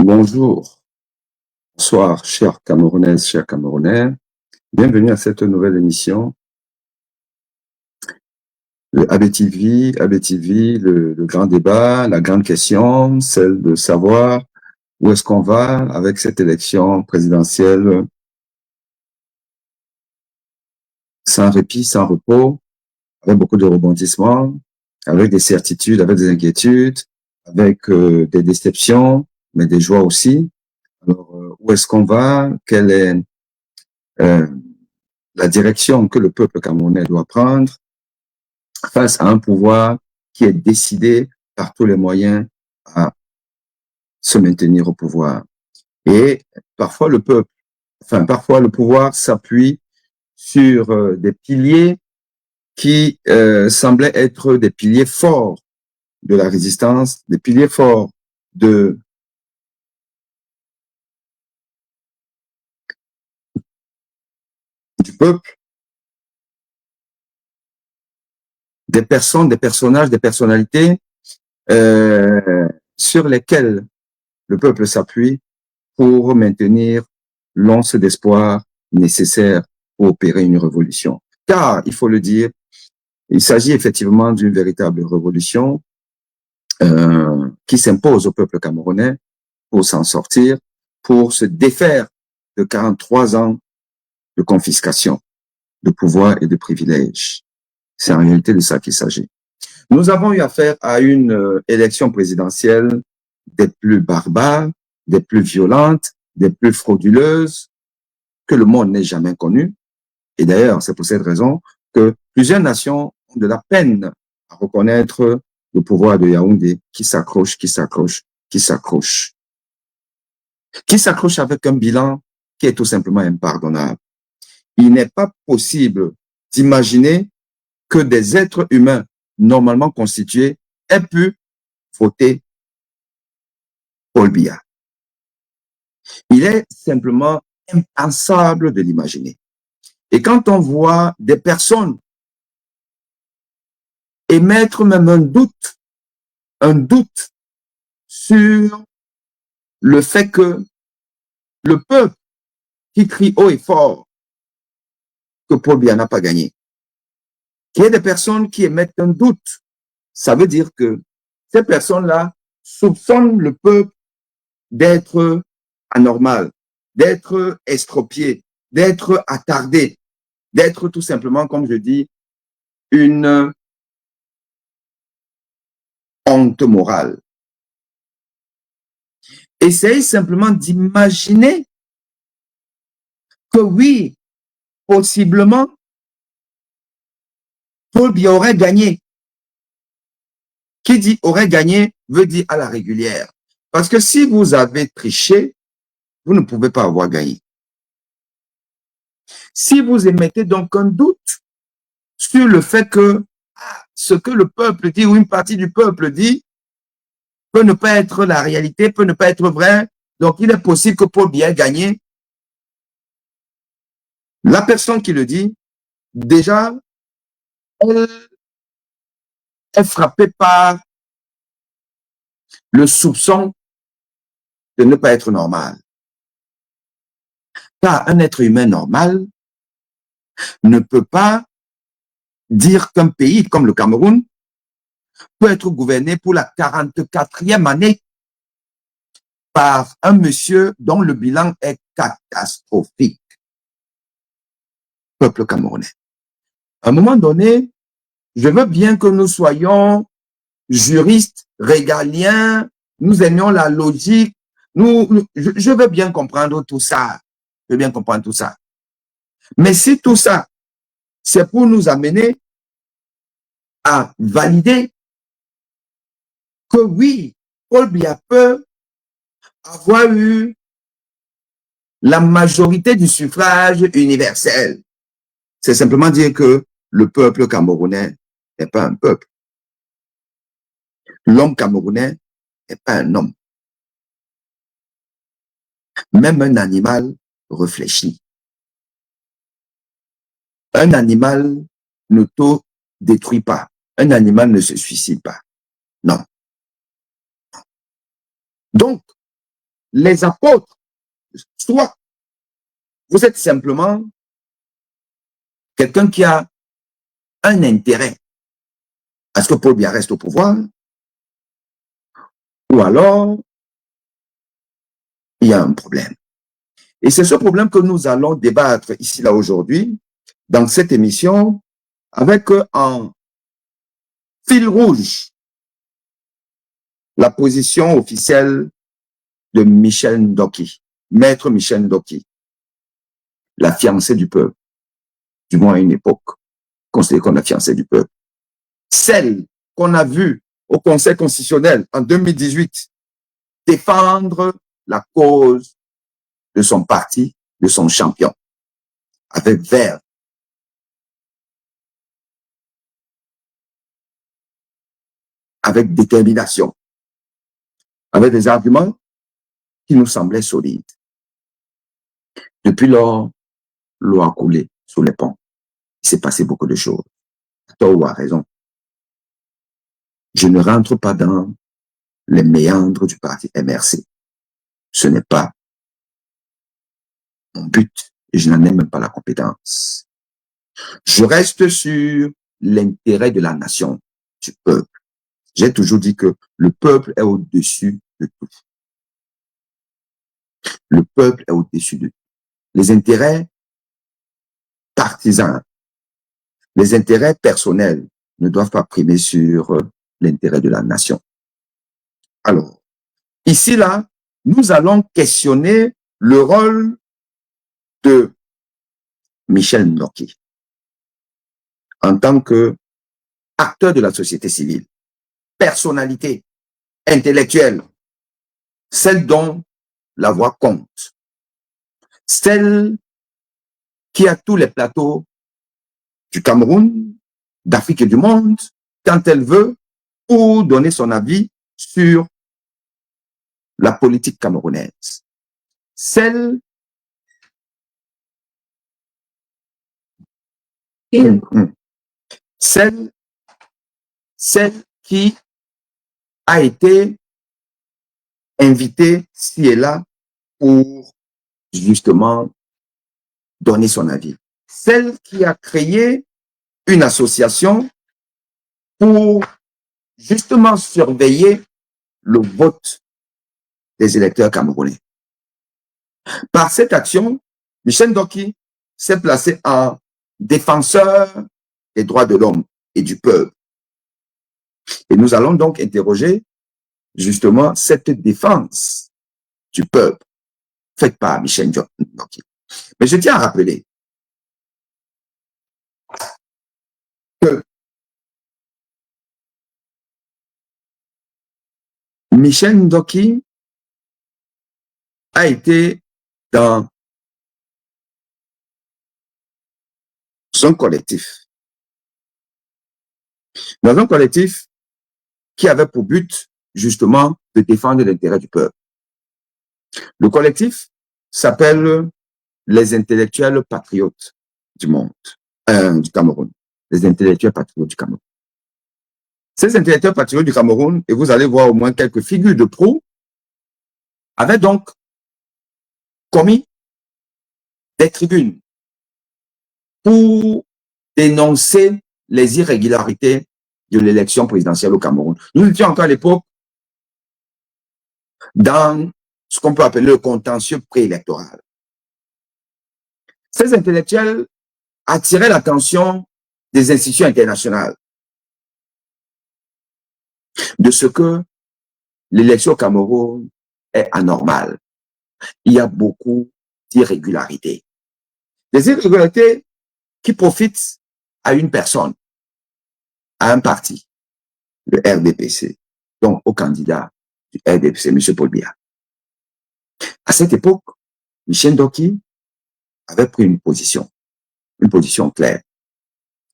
Bonjour, bonsoir, chers Camerounaises, chers Camerounais. Bienvenue à cette nouvelle émission de ABTV, le grand débat, la grande question, celle de savoir où est-ce qu'on va avec cette élection présidentielle sans répit, sans repos, avec beaucoup de rebondissements, avec des certitudes, avec des inquiétudes, avec des déceptions, mais des joies aussi. Alors, où est-ce qu'on va? Quelle est la direction que le peuple camerounais doit prendre face à un pouvoir qui est décidé par tous les moyens à se maintenir au pouvoir. Et parfois parfois le pouvoir s'appuie sur des piliers qui semblaient être des piliers forts de la résistance, des piliers forts du peuple, des personnes, des personnages, des personnalités sur lesquels le peuple s'appuie pour maintenir l'once d'espoir nécessaire pour opérer une révolution. Car, il faut le dire, il s'agit effectivement d'une véritable révolution qui s'impose au peuple camerounais pour s'en sortir, pour se défaire de 43 ans de confiscation, de pouvoir et de privilèges. C'est en réalité de ça qu'il s'agit. Nous avons eu affaire à une élection présidentielle des plus barbares, des plus violentes, des plus frauduleuses que le monde n'ait jamais connues. Et d'ailleurs, c'est pour cette raison que plusieurs nations ont de la peine à reconnaître le pouvoir de Yaoundé qui s'accroche, qui s'accroche, qui s'accroche. Qui s'accroche avec un bilan qui est tout simplement impardonnable. Il n'est pas possible d'imaginer que des êtres humains normalement constitués aient pu voter Paul Biya. Il est simplement impensable de l'imaginer. Et quand on voit des personnes émettre même un doute sur le fait que le peuple qui crie haut et fort que Paul Biya n'a pas gagné, qu'il y ait des personnes qui émettent un doute, ça veut dire que ces personnes-là soupçonnent le peuple d'être anormal, d'être estropié, d'être attardé, d'être tout simplement, comme je dis, une honte morale. Essayez simplement d'imaginer que oui, possiblement, Paul Biya aurait gagné. Qui dit aurait gagné veut dire à la régulière. Parce que si vous avez triché, vous ne pouvez pas avoir gagné. Si vous émettez donc un doute sur le fait que ce que le peuple dit ou une partie du peuple dit peut ne pas être la réalité, peut ne pas être vrai, donc il est possible que Paul Biya ait gagné. La personne qui le dit, déjà, elle est frappée par le soupçon de ne pas être normal. Car un être humain normal ne peut pas dire qu'un pays comme le Cameroun peut être gouverné pour la 44e année par un monsieur dont le bilan est catastrophique. Peuple camerounais. À un moment donné, je veux bien que nous soyons juristes, régaliens, nous aimions la logique, je veux bien comprendre tout ça. Je veux bien comprendre tout ça. Mais si tout ça, c'est pour nous amener à valider que oui, Paul Biya peut avoir eu la majorité du suffrage universel. C'est simplement dire que le peuple camerounais n'est pas un peuple. L'homme camerounais n'est pas un homme. Même un animal réfléchit. Un animal n'auto-détruit pas. Un animal ne se suicide pas. Non. Donc, les apôtres, soit vous êtes simplement quelqu'un qui a un intérêt à ce que Paul Biya reste au pouvoir, ou alors il y a un problème. Et c'est ce problème que nous allons débattre ici, là, aujourd'hui, dans cette émission, avec en fil rouge la position officielle de Michel Ndoki, maître Michel Ndoki, la fiancée du peuple, du moins à une époque, considérée comme la fiancée du peuple. Celle qu'on a vue au Conseil constitutionnel en 2018 défendre la cause de son parti, de son champion, avec verve, avec détermination, avec des arguments qui nous semblaient solides. Depuis lors, l'eau a coulé sous les ponts. Il s'est passé beaucoup de choses. Tort ou à raison. Je ne rentre pas dans les méandres du parti MRC. Ce n'est pas mon but et je n'en ai même pas la compétence. Je reste sur l'intérêt de la nation, du peuple. J'ai toujours dit que le peuple est au-dessus de tout. Le peuple est au-dessus de tout. Les intérêts partisans, les intérêts personnels ne doivent pas primer sur l'intérêt de la nation. Alors, ici, là, nous allons questionner le rôle de Michel Ndoki en tant qu'acteur de la société civile, personnalité intellectuelle, celle dont la voix compte, celle qui a tous les plateaux du Cameroun, d'Afrique et du monde, quand elle veut, pour donner son avis sur la politique camerounaise. Celle qui a été invitée ci et là pour justement donner son avis. Celle qui a créé une association pour justement surveiller le vote des électeurs camerounais. Par cette action, Michel Ndoki s'est placé en défenseur des droits de l'homme et du peuple. Et nous allons donc interroger justement cette défense du peuple faite par Michel Ndoki. Mais je tiens à rappeler que Michel Ndoki a été dans un collectif. Dans un collectif qui avait pour but justement de défendre l'intérêt du peuple. Le collectif s'appelle les intellectuels patriotes du monde, du Cameroun. Les intellectuels patriotes du Cameroun. Ces intellectuels patriotes du Cameroun, et vous allez voir au moins quelques figures de proue, avaient donc commis des tribunes pour dénoncer les irrégularités de l'élection présidentielle au Cameroun. Nous étions encore à l'époque dans ce qu'on peut appeler le contentieux préélectoral. Ces intellectuels attiraient l'attention des institutions internationales de ce que l'élection au Cameroun est anormale. Il y a beaucoup d'irrégularités. Des irrégularités qui profitent à une personne, à un parti, le RDPC, donc au candidat du RDPC, M. Paul Biya. À cette époque, Michel Ndoki avait pris une position claire.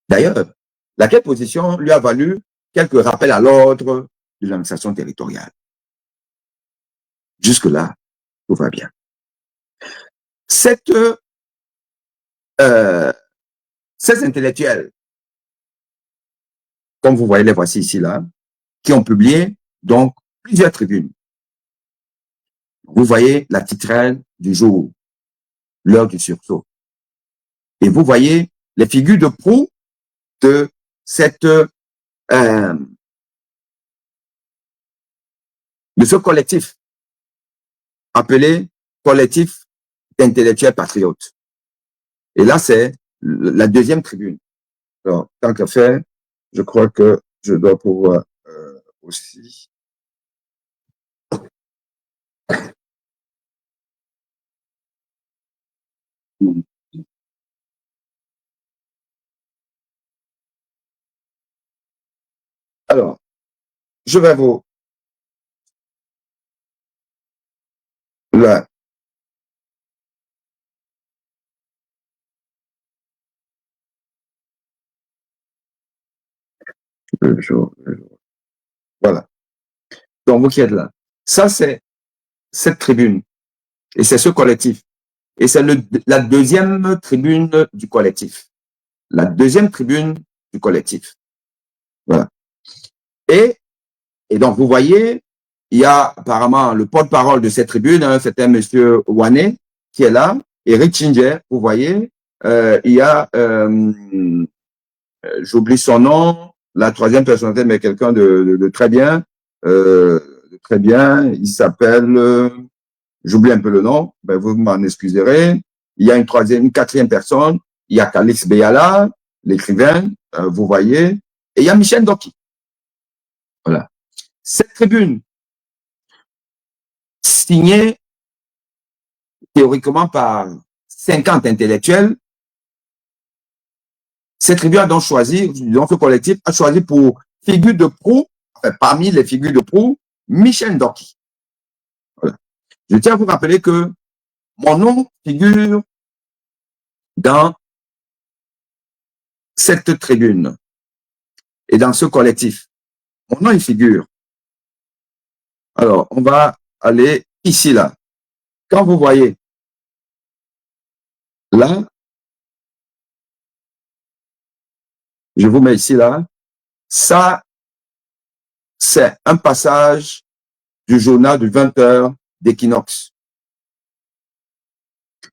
D'ailleurs, laquelle position lui a valu quelques rappels à l'ordre de l'administration territoriale. Jusque-là, tout va bien. Ces intellectuels, comme vous voyez, les voici ici, là, qui ont publié donc plusieurs tribunes Vous voyez la titrelle du jour, l'heure du sursaut. Et vous voyez les figures de proue de cette de ce collectif appelé collectif d'intellectuels patriotes. Et là, c'est la deuxième tribune. Alors, tant qu'à faire, je crois que je dois pouvoir aussi. Alors, je vais vous là. Voilà. Donc, vous qui êtes là. Ça, c'est cette tribune. Et c'est ce collectif. Et c'est la deuxième tribune du collectif. La deuxième tribune du collectif. Voilà. Et donc, vous voyez, il y a apparemment le porte-parole de cette tribune, hein, c'était monsieur Wane, qui est là, et Richinger, vous voyez, il y a, j'oublie son nom, la troisième personnalité, mais quelqu'un de très bien, il s'appelle, j'oublie un peu le nom, ben vous m'en excuserez. Il y a une quatrième personne, il y a Calix Beyala, l'écrivain, vous voyez, et il y a Michel Doki. Voilà. Cette tribune, signée théoriquement par 50 intellectuels, cette tribune a donc choisi, donc ce collectif a choisi pour figure de proue, enfin, parmi les figures de proue, Michel Doki. Voilà. Je tiens à vous rappeler que mon nom figure dans cette tribune et dans ce collectif. Mon nom y figure. Alors, on va aller ici, là. Quand vous voyez là, je vous mets ici, là, ça, c'est un passage du journal du 20h d'Equinox.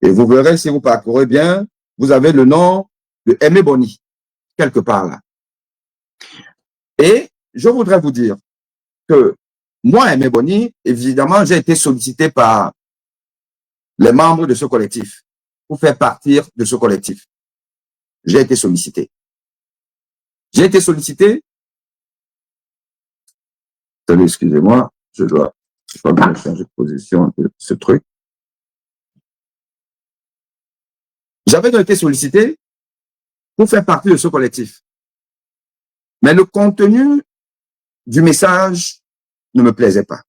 Et vous verrez, si vous parcourez bien, vous avez le nom de Aimé Boni, quelque part là. Et je voudrais vous dire que moi, Aimé Boni, évidemment, j'ai été sollicité par les membres de ce collectif pour faire partir de ce collectif. J'ai été sollicité. J'ai été sollicité. Attendez, excusez-moi, je dois bien changer de position de ce truc. J'avais donc été sollicité pour faire partie de ce collectif. Mais le contenu du message ne me plaisait pas.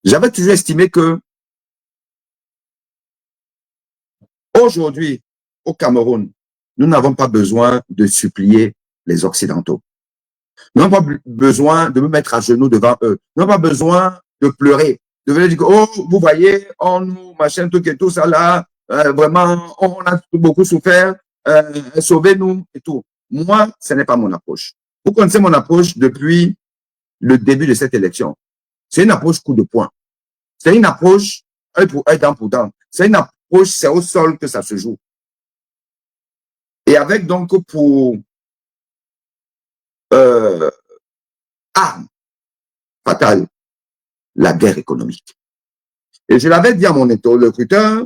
J'avais toujours estimé que aujourd'hui, au Cameroun, nous n'avons pas besoin de supplier les Occidentaux. Nous n'avons pas besoin de me mettre à genoux devant eux. Nous n'avons pas besoin de pleurer, de venir dire, oh, vous voyez, on nous, machin, tout et tout ça là, vraiment, on a beaucoup souffert, sauvez-nous et tout. Moi, ce n'est pas mon approche. Vous connaissez mon approche depuis le début de cette élection. C'est une approche coup de poing. C'est une approche œil pour œil, dent pour dent. C'est une approche, c'est au sol que ça se joue. Et avec donc pour arme fatale, la guerre économique. Et je l'avais dit à mon interlocuteur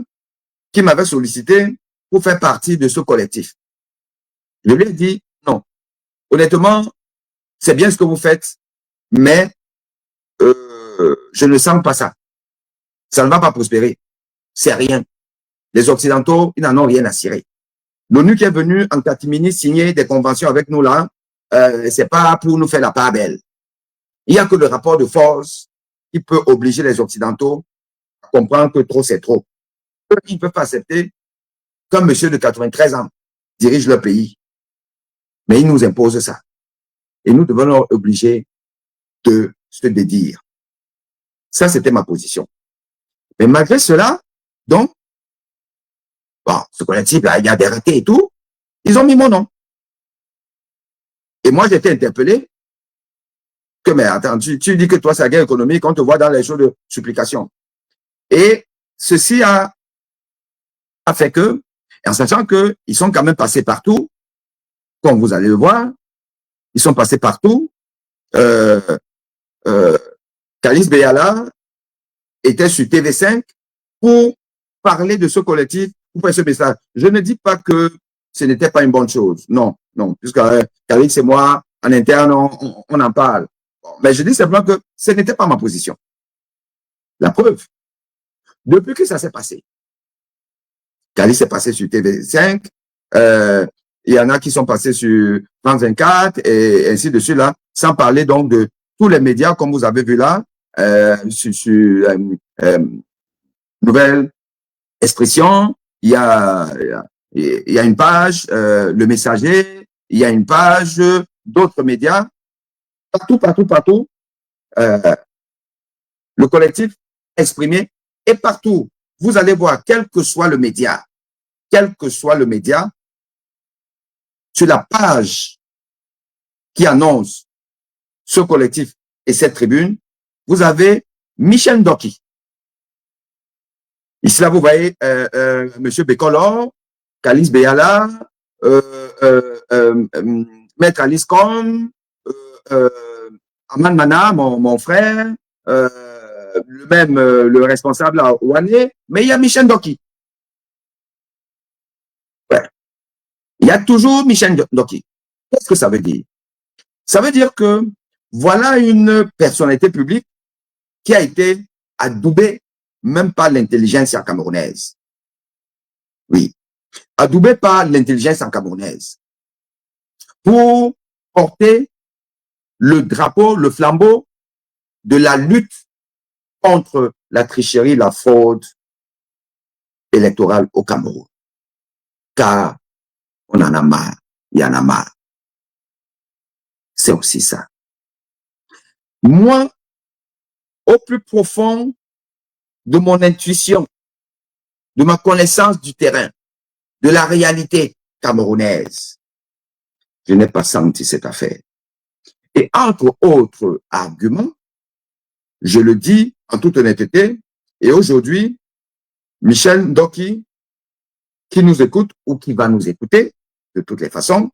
qui m'avait sollicité pour faire partie de ce collectif. Je lui ai dit, non, honnêtement, c'est bien ce que vous faites, mais je ne sens pas ça. Ça ne va pas prospérer. C'est rien. Les Occidentaux, ils n'en ont rien à cirer. L'ONU qui est venue en catimini signer des conventions avec nous là, c'est pas pour nous faire la part belle. Il n'y a que le rapport de force qui peut obliger les Occidentaux à comprendre que trop c'est trop. Eux, ils ne peuvent pas accepter qu'un monsieur de 93 ans dirige leur pays. Mais ils nous imposent ça. Et nous devons leur obliger de se dédire. Ça, c'était ma position. Mais malgré cela, donc, bon, ce collectif, là, il y a des ratés et tout, ils ont mis mon nom. Et moi, j'ai été interpellé que, mais attends, tu dis que toi, c'est la guerre économique, on te voit dans les jours de supplication. Et ceci a fait que, en sachant qu'ils sont quand même passés partout, comme vous allez le voir, ils sont passés partout. Kaliz Beyala était sur TV5 pour parler de ce collectif, pour faire ce message. Je ne dis pas que ce n'était pas une bonne chose. Non, non, puisque Kaliz et moi, en interne, on en parle. Bon, mais je dis simplement que ce n'était pas ma position. La preuve, depuis que ça s'est passé, Kaliz est passé sur TV5, il y en a qui sont passés sur France 24 et ainsi de suite là, sans parler donc de tous les médias comme vous avez vu là, sur Nouvelle Expression, il y a une page, Le Messager, il y a une page d'autres médias, partout, le collectif exprimé et partout. Vous allez voir, quel que soit le média, sur la page qui annonce ce collectif et cette tribune, vous avez Michel Ndoki. Ici, là, vous voyez M. Bekolor, Kaliz Beyala, Maître Alice Com, Aman Mana, mon frère, le responsable à Ouane, mais il y a Michel Ndoki. Ouais. Il y a toujours Michel Ndoki. Qu'est-ce que ça veut dire? Ça veut dire que voilà une personnalité publique qui a été adoubée même par l'intelligence camerounaise. Oui, adoubée par l'intelligence camerounaise pour porter le drapeau, le flambeau de la lutte contre la tricherie, la fraude électorale au Cameroun. Car on en a marre, il y en a marre. C'est aussi ça. Moi, au plus profond de mon intuition, de ma connaissance du terrain, de la réalité camerounaise, je n'ai pas senti cette affaire. Et entre autres arguments, je le dis en toute honnêteté, et aujourd'hui, Michel Ndoki, qui nous écoute ou qui va nous écouter, de toutes les façons,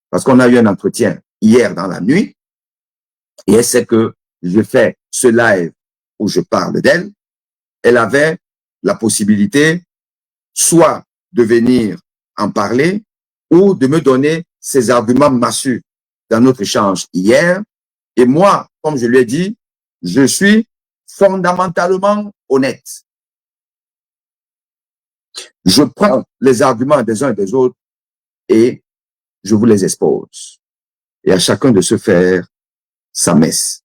parce qu'on a eu un entretien hier dans la nuit, et elle sait que je fais ce live où je parle d'elle, elle avait la possibilité soit de venir en parler ou de me donner ses arguments massus dans notre échange hier. Et moi, comme je lui ai dit, je suis fondamentalement honnête. Je prends les arguments des uns et des autres et je vous les expose. Et à chacun de se faire sa messe.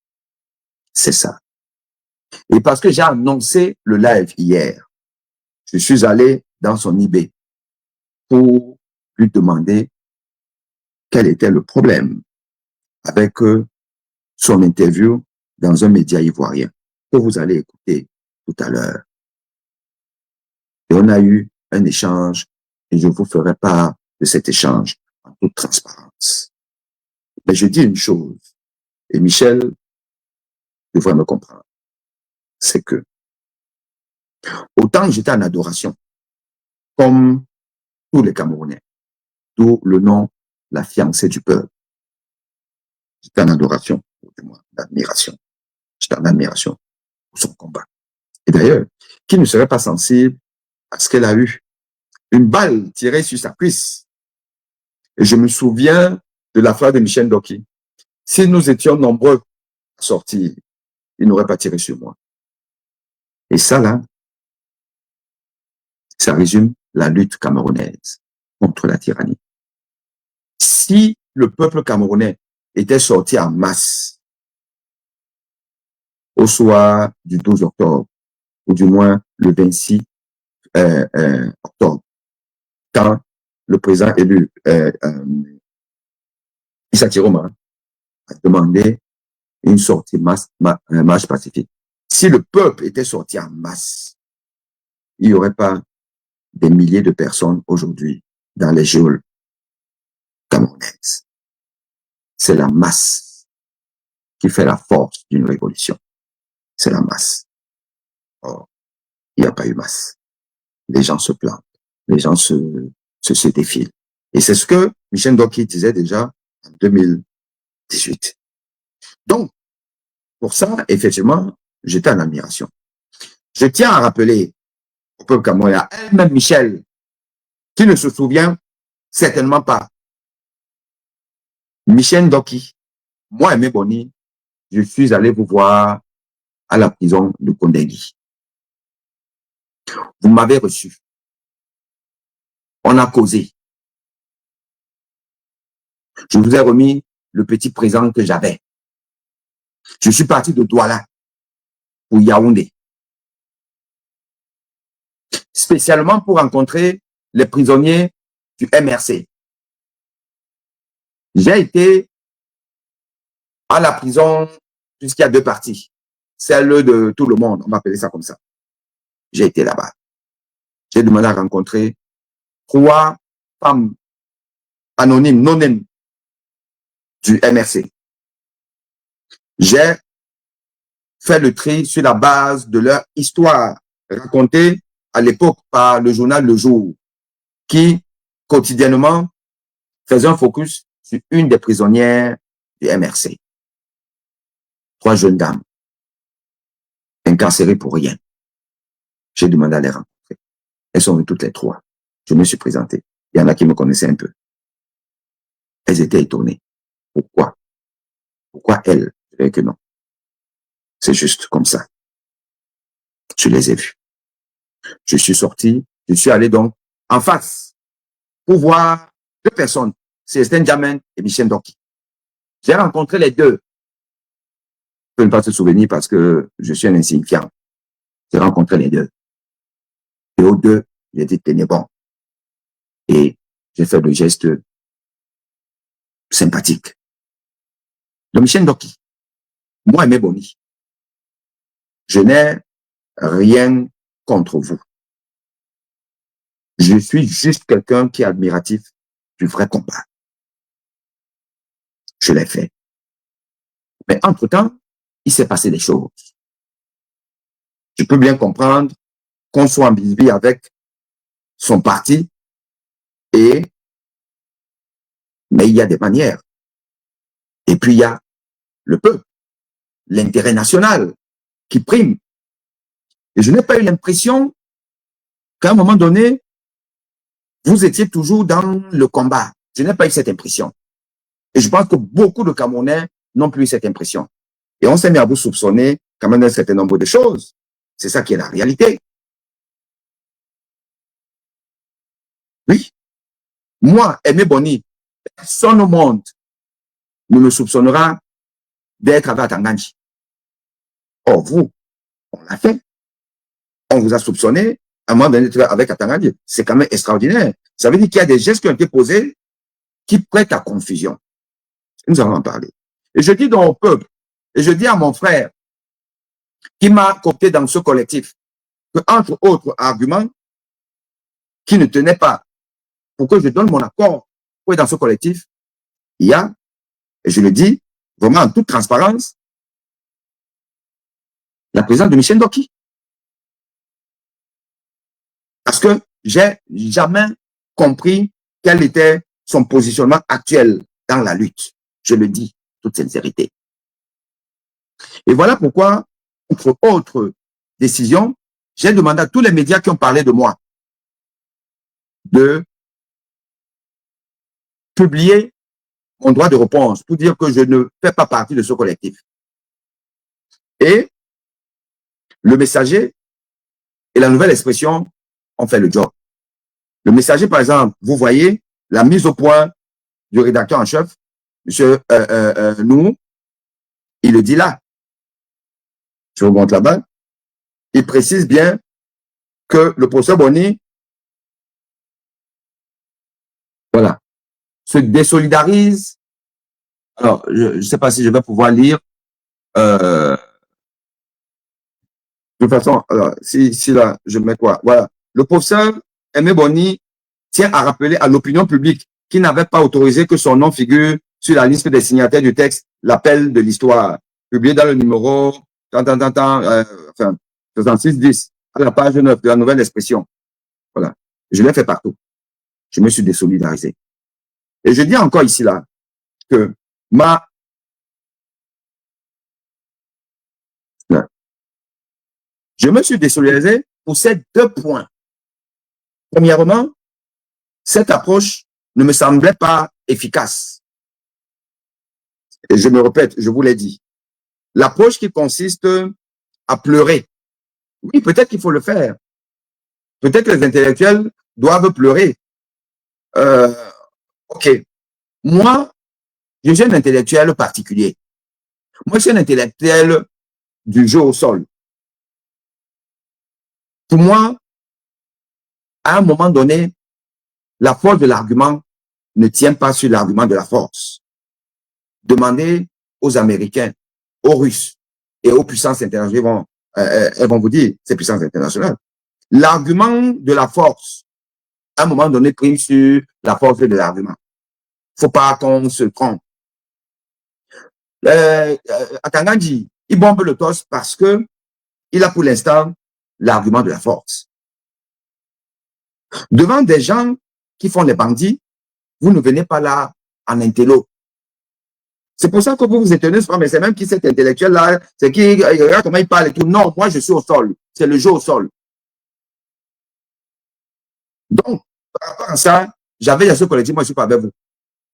C'est ça. Et parce que j'ai annoncé le live hier, je suis allé dans son eBay pour lui demander quel était le problème avec son interview dans un média ivoirien que vous allez écouter tout à l'heure. Et on a eu un échange et je vous ferai part de cet échange en toute transparence. Mais je dis une chose, et Michel devrait me comprendre, c'est que autant j'étais en adoration, comme tous les Camerounais, d'où le nom la fiancée du peuple. J'étais en adoration, du moins, d'admiration. J'étais en admiration pour son combat. Et d'ailleurs, qui ne serait pas sensible à ce qu'elle a eu? Une balle tirée sur sa cuisse. Et je me souviens de la phrase de Michel Ndoki. Si nous étions nombreux à sortir, il n'aurait pas tiré sur moi. Et ça, là, ça résume la lutte camerounaise contre la tyrannie. Si le peuple camerounais était sorti en masse au soir du 12 octobre, ou du moins le 26 octobre, quand le président élu Issa Tiroma a demandé une sortie marche pacifique. Si le peuple était sorti en masse, il n'y aurait pas des milliers de personnes aujourd'hui dans les geôles camerounaises. C'est la masse qui fait la force d'une révolution. C'est la masse. Or, il n'y a pas eu masse. Les gens se plantent, les gens se défilent. Et c'est ce que Michel Ndoki disait déjà en 2018. Donc, pour ça, effectivement, j'étais en admiration. Je tiens à rappeler au peuple camerounais, elle-même Michel, qui ne se souvient certainement pas. Michel Ndoki, moi, Aimé Boni, je suis allé vous voir à la prison de Kondengui. Vous m'avez reçu. On a causé. Je vous ai remis le petit présent que j'avais. Je suis parti de Douala pour Yaoundé, spécialement pour rencontrer les prisonniers du MRC. J'ai été à la prison puisqu'il y a deux parties. Celle de tout le monde, on m'appelait ça comme ça. J'ai été là-bas. J'ai demandé à rencontrer 3 femmes anonymes, non-name du MRC. J'ai fait le tri sur la base de leur histoire racontée à l'époque par le journal Le Jour, qui quotidiennement faisait un focus sur une des prisonnières du MRC. 3 jeunes dames incarcérées pour rien. J'ai demandé à les rencontrer. Elles sont venues toutes les 3. Je me suis présenté. Il y en a qui me connaissaient un peu. Elles étaient étonnées. Pourquoi? Pourquoi elles? Je dirais que non. C'est juste comme ça. Je les ai vus. Je suis sorti. Je suis allé donc en face pour voir 2 personnes. Célestin Djamène et Michel Ndoki. J'ai rencontré les 2. Je peux ne pas se souvenir parce que je suis un insignifiant. J'ai rencontré les 2. Et aux 2, j'ai dit tenez bon. Et j'ai fait le geste sympathique. Le Michel Ndoki, moi Aimé Boni, je n'ai rien contre vous. Je suis juste quelqu'un qui est admiratif du vrai combat. Je l'ai fait. Mais entre-temps, il s'est passé des choses. Je peux bien comprendre qu'on soit en bisbille avec son parti, mais il y a des manières. Et puis il y a le peuple, l'intérêt national qui prime. Et je n'ai pas eu l'impression qu'à un moment donné, vous étiez toujours dans le combat. Je n'ai pas eu cette impression. Et je pense que beaucoup de Camerounais n'ont plus eu cette impression. Et on s'est mis à vous soupçonner quand même d'un certain nombre de choses. C'est ça qui est la réalité. Oui. Moi, Aimé Boni, personne au monde ne me soupçonnera d'être avec Tanganji. Or, vous, on l'a fait. On vous a soupçonné à un moment donné d'être avec Atanganji. C'est quand même extraordinaire. Ça veut dire qu'il y a des gestes qui ont été posés qui prêtent à confusion. Nous allons en parler. Et je dis donc au peuple, et je dis à mon frère qui m'a coopté dans ce collectif, que entre autres arguments qui ne tenaient pas pour que je donne mon accord pour être dans ce collectif, il y a, et je le dis vraiment en toute transparence, la présence de Michel Ndoki. Parce que j'ai jamais compris quel était son positionnement actuel dans la lutte. Je le dis, toute sincérité. Et voilà pourquoi, entre autres décisions, j'ai demandé à tous les médias qui ont parlé de moi de publier mon droit de réponse pour dire que je ne fais pas partie de ce collectif. Et le Messager et la Nouvelle Expression ont fait le job. Le Messager, par exemple, vous voyez la mise au point du rédacteur en chef, M. Nou, il le dit là. Je vous montre là-bas. Il précise bien que le professeur Boni, voilà, se désolidarise. Alors, je ne sais pas si je vais pouvoir lire. De toute façon, alors, si là, je mets quoi? Voilà. Le professeur Aimé Boni tient à rappeler à l'opinion publique qui n'avait pas autorisé que son nom figure sur la liste des signataires du texte L'appel de l'histoire, publié dans le numéro 6610 à la page 9 de la nouvelle expression. Voilà. Je l'ai fait partout. Je me suis désolidarisé. Et je dis encore ici, là, que je me suis désolidarisé pour ces 2 points. Premièrement, cette approche ne me semblait pas efficace. Et je me répète, je vous l'ai dit. L'approche qui consiste à pleurer. Oui, peut-être qu'il faut le faire. Peut-être que les intellectuels doivent pleurer. Ok. Moi, je suis un intellectuel particulier. Moi, je suis un intellectuel du jeu au sol. Pour moi, à un moment donné, la force de l'argument ne tient pas sur l'argument de la force. Demandez aux Américains, aux Russes et aux puissances internationales, elles vont vous dire, ces puissances internationales, l'argument de la force, à un moment donné, prime sur la force de l'argument. Faut pas qu'on se trompe. Akangandji, il bombe le torse parce que il a pour l'instant l'argument de la force. Devant des gens qui font les bandits, vous ne venez pas là en intello. C'est pour ça que vous vous étonnez, mais c'est même qui cet intellectuel-là, c'est qui, regarde comment il parle et tout. Non, moi je suis au sol. C'est le jeu au sol. Donc, par rapport à ça, j'avais à ce collectif, moi je ne suis pas avec vous.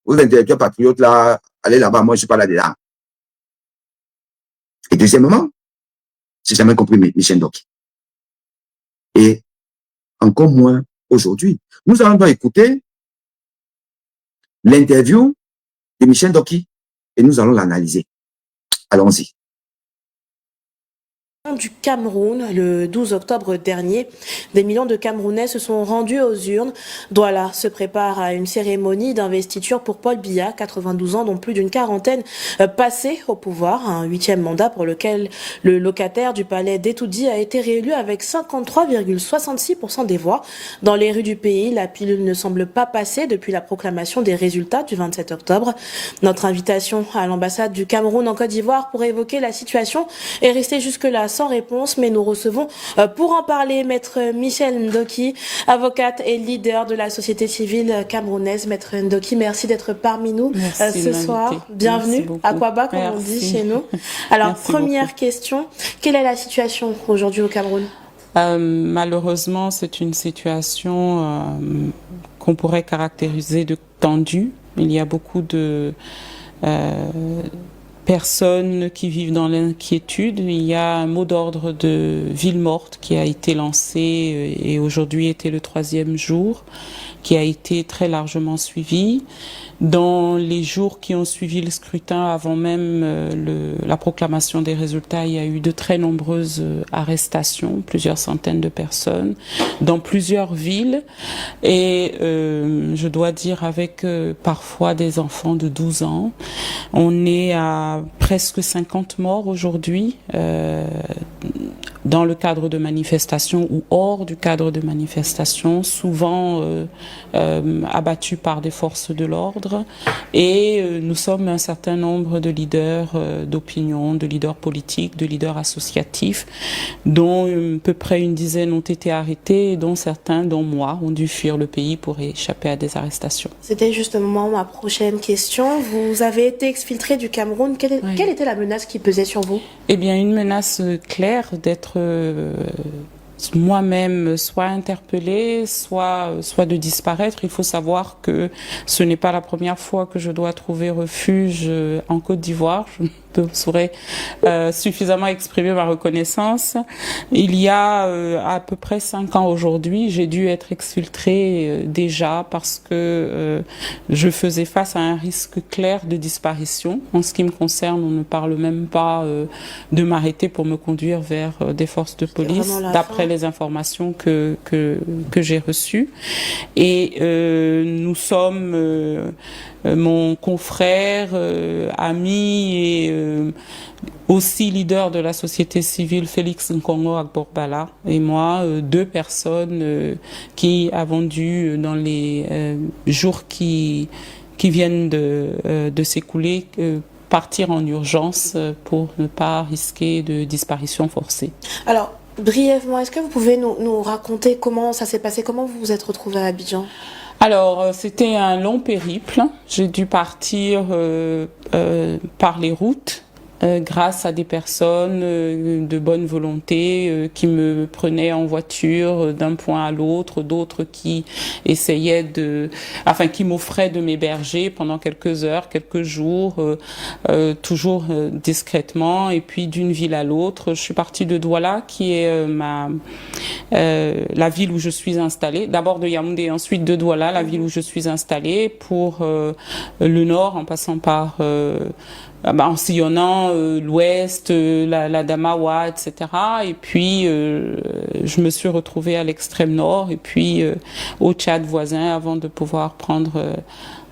Vous intellectuels patriotes là, allez là-bas, moi je ne suis pas là-dedans. Et deuxièmement, j'ai jamais compris Michel Ndoki. Et encore moins aujourd'hui. Nous allons écouter l'interview de Michel Ndoki et nous allons l'analyser. Allons-y. Du Cameroun, le 12 octobre dernier, des millions de Camerounais se sont rendus aux urnes. Douala se prépare à une cérémonie d'investiture pour Paul Biya, 92 ans, dont plus d'une quarantaine passés au pouvoir. Un 8e mandat pour lequel le locataire du palais d'Etoudi a été réélu avec 53,66% des voix. Dans les rues du pays, la pilule ne semble pas passer depuis la proclamation des résultats du 27 octobre. Notre invitation à l'ambassade du Cameroun en Côte d'Ivoire pour évoquer la situation est restée jusque-là sans réponse, mais nous recevons pour en parler Maître Michel Ndoki, avocate et leader de la société civile camerounaise. Maître Ndoki, merci d'être parmi nous ce soir. Bienvenue à Kwaba, comme on dit chez nous. Alors, première question, quelle est la situation aujourd'hui au Cameroun? Malheureusement, c'est une situation qu'on pourrait caractériser de tendue. Il y a beaucoup de personnes qui vivent dans l'inquiétude. Il y a un mot d'ordre de ville morte qui a été lancé et aujourd'hui était le 3e jour, qui a été très largement suivi. Dans les jours qui ont suivi le scrutin, avant même la proclamation des résultats, il y a eu de très nombreuses arrestations, plusieurs centaines de personnes, dans plusieurs villes. Et je dois dire avec parfois des enfants de 12 ans. On est à presque 50 morts aujourd'hui dans le cadre de manifestations ou hors du cadre de manifestations, souvent abattus par des forces de l'ordre. Et nous sommes un certain nombre de leaders d'opinion, de leaders politiques, de leaders associatifs, dont à peu près une dizaine ont été arrêtés et dont certains, dont moi, ont dû fuir le pays pour échapper à des arrestations. C'était justement ma prochaine question. Vous avez été exfiltré du Cameroun. Quelle était la menace qui pesait sur vous? Eh bien, une menace claire d'être moi-même soit interpellée, soit de disparaître. Il faut savoir que ce n'est pas la première fois que je dois trouver refuge en Côte d'Ivoire. Je saurais suffisamment exprimer ma reconnaissance. Il y a à peu près 5 ans aujourd'hui, j'ai dû être exfiltrée déjà parce que je faisais face à un risque clair de disparition. En ce qui me concerne, on ne parle même pas de m'arrêter pour me conduire vers des forces de police, d'après les informations que j'ai reçues. Et nous sommes... mon confrère, ami et aussi leader de la société civile, Félix Nkongo Agborbala, et moi, 2 personnes qui avons dû, dans les jours qui viennent de s'écouler, partir en urgence pour ne pas risquer de disparition forcée. Alors, Brièvement, est-ce que vous pouvez nous raconter comment ça s'est passé, comment vous vous êtes retrouvé à Abidjan? Alors, c'était un long périple. J'ai dû partir par les routes grâce à des personnes de bonne volonté qui me prenaient en voiture d'un point à l'autre, d'autres qui essayaient qui m'offraient de m'héberger pendant quelques heures, quelques jours, toujours discrètement, et puis d'une ville à l'autre. Je suis partie de Douala, qui est la ville où je suis installée. D'abord de Yaoundé, ensuite de Douala, la ville où je suis installée, pour le nord, en passant par en sillonnant l'ouest, la Damawa, etc. Et puis, je me suis retrouvée à l'extrême nord et puis au Tchad voisin avant de pouvoir prendre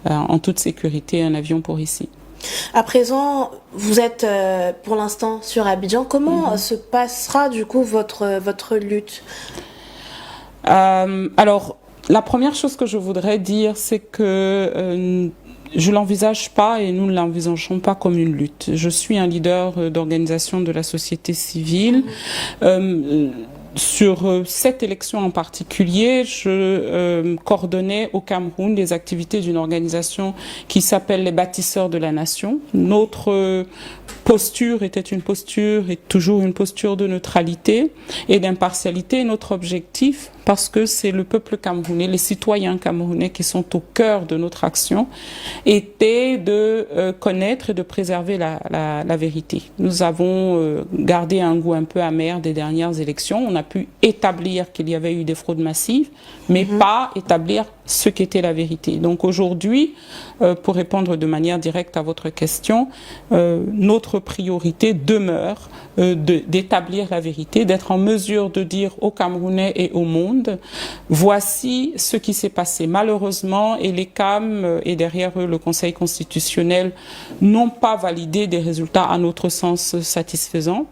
en toute sécurité un avion pour ici. À présent, vous êtes pour l'instant sur Abidjan. Comment se passera du coup votre lutte? Alors, la première chose que je voudrais dire, c'est que je l'envisage pas et nous ne l'envisageons pas comme une lutte. Je suis un leader d'organisation de la société civile. Sur cette élection en particulier, je coordonnais au Cameroun les activités d'une organisation qui s'appelle les Bâtisseurs de la Nation. Notre posture était une posture et toujours une posture de neutralité et d'impartialité. Notre objectif, parce que c'est le peuple camerounais, les citoyens camerounais qui sont au cœur de notre action, était de connaître et de préserver la vérité. Nous avons gardé un goût un peu amer des dernières élections. On a pu établir qu'il y avait eu des fraudes massives, mais pas établir ce qu'était la vérité. Donc aujourd'hui, pour répondre de manière directe à votre question, notre priorité demeure d'établir la vérité, d'être en mesure de dire aux Camerounais et au monde, voici ce qui s'est passé. Malheureusement, et les CAM et derrière eux le Conseil constitutionnel n'ont pas validé des résultats à notre sens satisfaisants.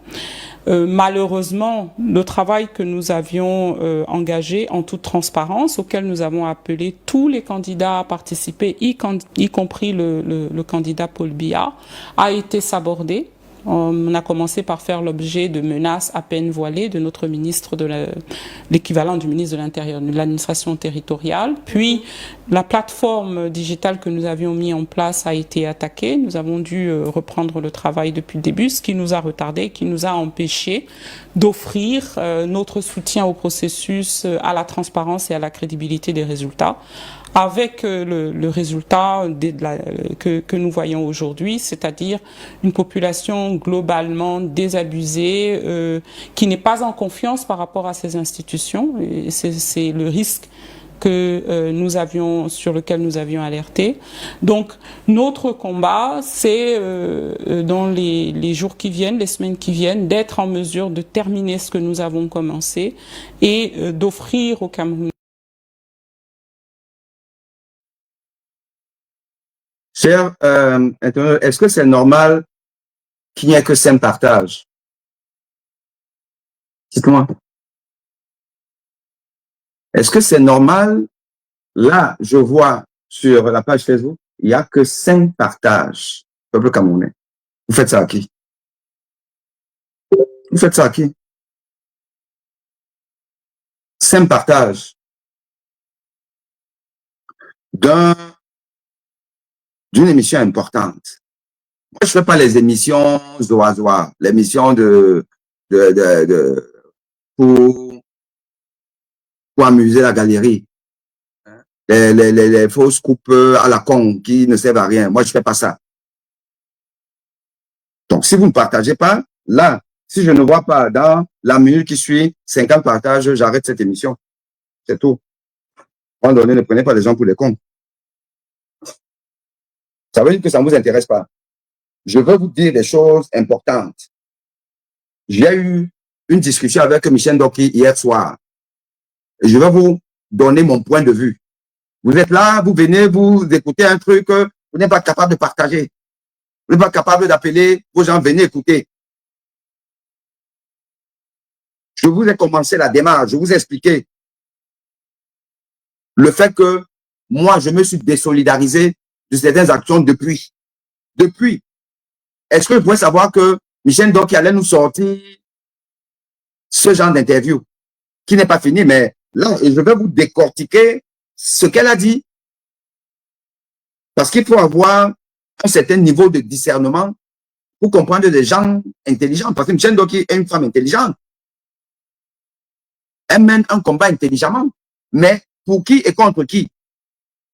Malheureusement, le travail que nous avions engagé en toute transparence, auquel nous avons appelé tous les candidats à participer, y compris le candidat Paul Biya, a été sabordé. On a commencé par faire l'objet de menaces à peine voilées de notre ministre l'équivalent du ministre de l'Intérieur, de l'administration territoriale. Puis, la plateforme digitale que nous avions mis en place a été attaquée. Nous avons dû reprendre le travail depuis le début, ce qui nous a retardé, qui nous a empêché d'offrir notre soutien au processus, à la transparence et à la crédibilité des résultats. Avec le résultat que nous voyons aujourd'hui, c'est-à-dire une population globalement désabusée, qui n'est pas en confiance par rapport à ces institutions. Et c'est le risque sur lequel nous avions alerté. Donc, notre combat, c'est dans les jours qui viennent, les semaines qui viennent, d'être en mesure de terminer ce que nous avons commencé et d'offrir aux Camerounais. Cher internaute, est-ce que c'est normal qu'il n'y ait que 5 partages? Dites-moi. Est-ce que c'est normal? Là, je vois sur la page Facebook, il n'y a que 5 partages. Peuple camerounais. Vous faites ça à qui? Vous faites ça à qui? 5 partages d'une émission importante. Moi, je fais pas les émissions zoazoa, l'émission pour amuser la galerie. Les fausses coupes à la con qui ne servent à rien. Moi, je fais pas ça. Donc, si vous ne partagez pas, là, si je ne vois pas dans la minute qui suit 50 partages, j'arrête cette émission. C'est tout. À un moment donné, ne prenez pas les gens pour les cons. Ça veut dire que ça ne vous intéresse pas. Je veux vous dire des choses importantes. J'ai eu une discussion avec Michel Doki hier soir. Et je vais vous donner mon point de vue. Vous êtes là, vous venez, vous écoutez un truc, vous n'êtes pas capable de partager. Vous n'êtes pas capable d'appeler vos gens, venez écouter. Je vous ai commencé la démarche, je vous ai expliqué le fait que moi, je me suis désolidarisé de certaines actions depuis. Est-ce que vous pouvez savoir que Michel Doki allait nous sortir ce genre d'interview qui n'est pas fini, mais là, je vais vous décortiquer ce qu'elle a dit. Parce qu'il faut avoir un certain niveau de discernement pour comprendre des gens intelligents. Parce que Michel Ndoki est une femme intelligente. Elle mène un combat intelligemment. Mais pour qui et contre qui?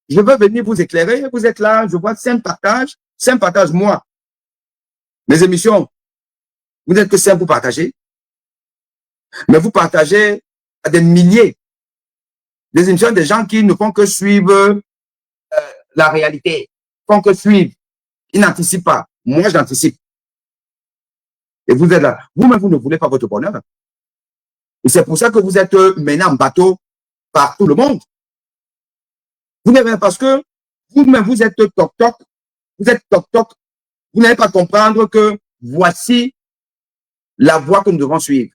Je veux venir vous éclairer. Vous êtes là, je vois 5 partages. 5 partages, moi. Mes émissions, vous n'êtes que 5 pour partager. Mais vous partagez à des milliers. Des émissions des gens qui ne font que suivre la réalité. Font que suivre. Ils n'anticipent pas. Moi, j'anticipe. Et vous êtes là. Vous-même, vous ne voulez pas votre bonheur. Et c'est pour ça que vous êtes mené en bateau par tout le monde. Vous n'avez parce que vous-même, vous êtes toc-toc. Vous êtes toc-toc. Vous n'allez pas comprendre que voici la voie que nous devons suivre.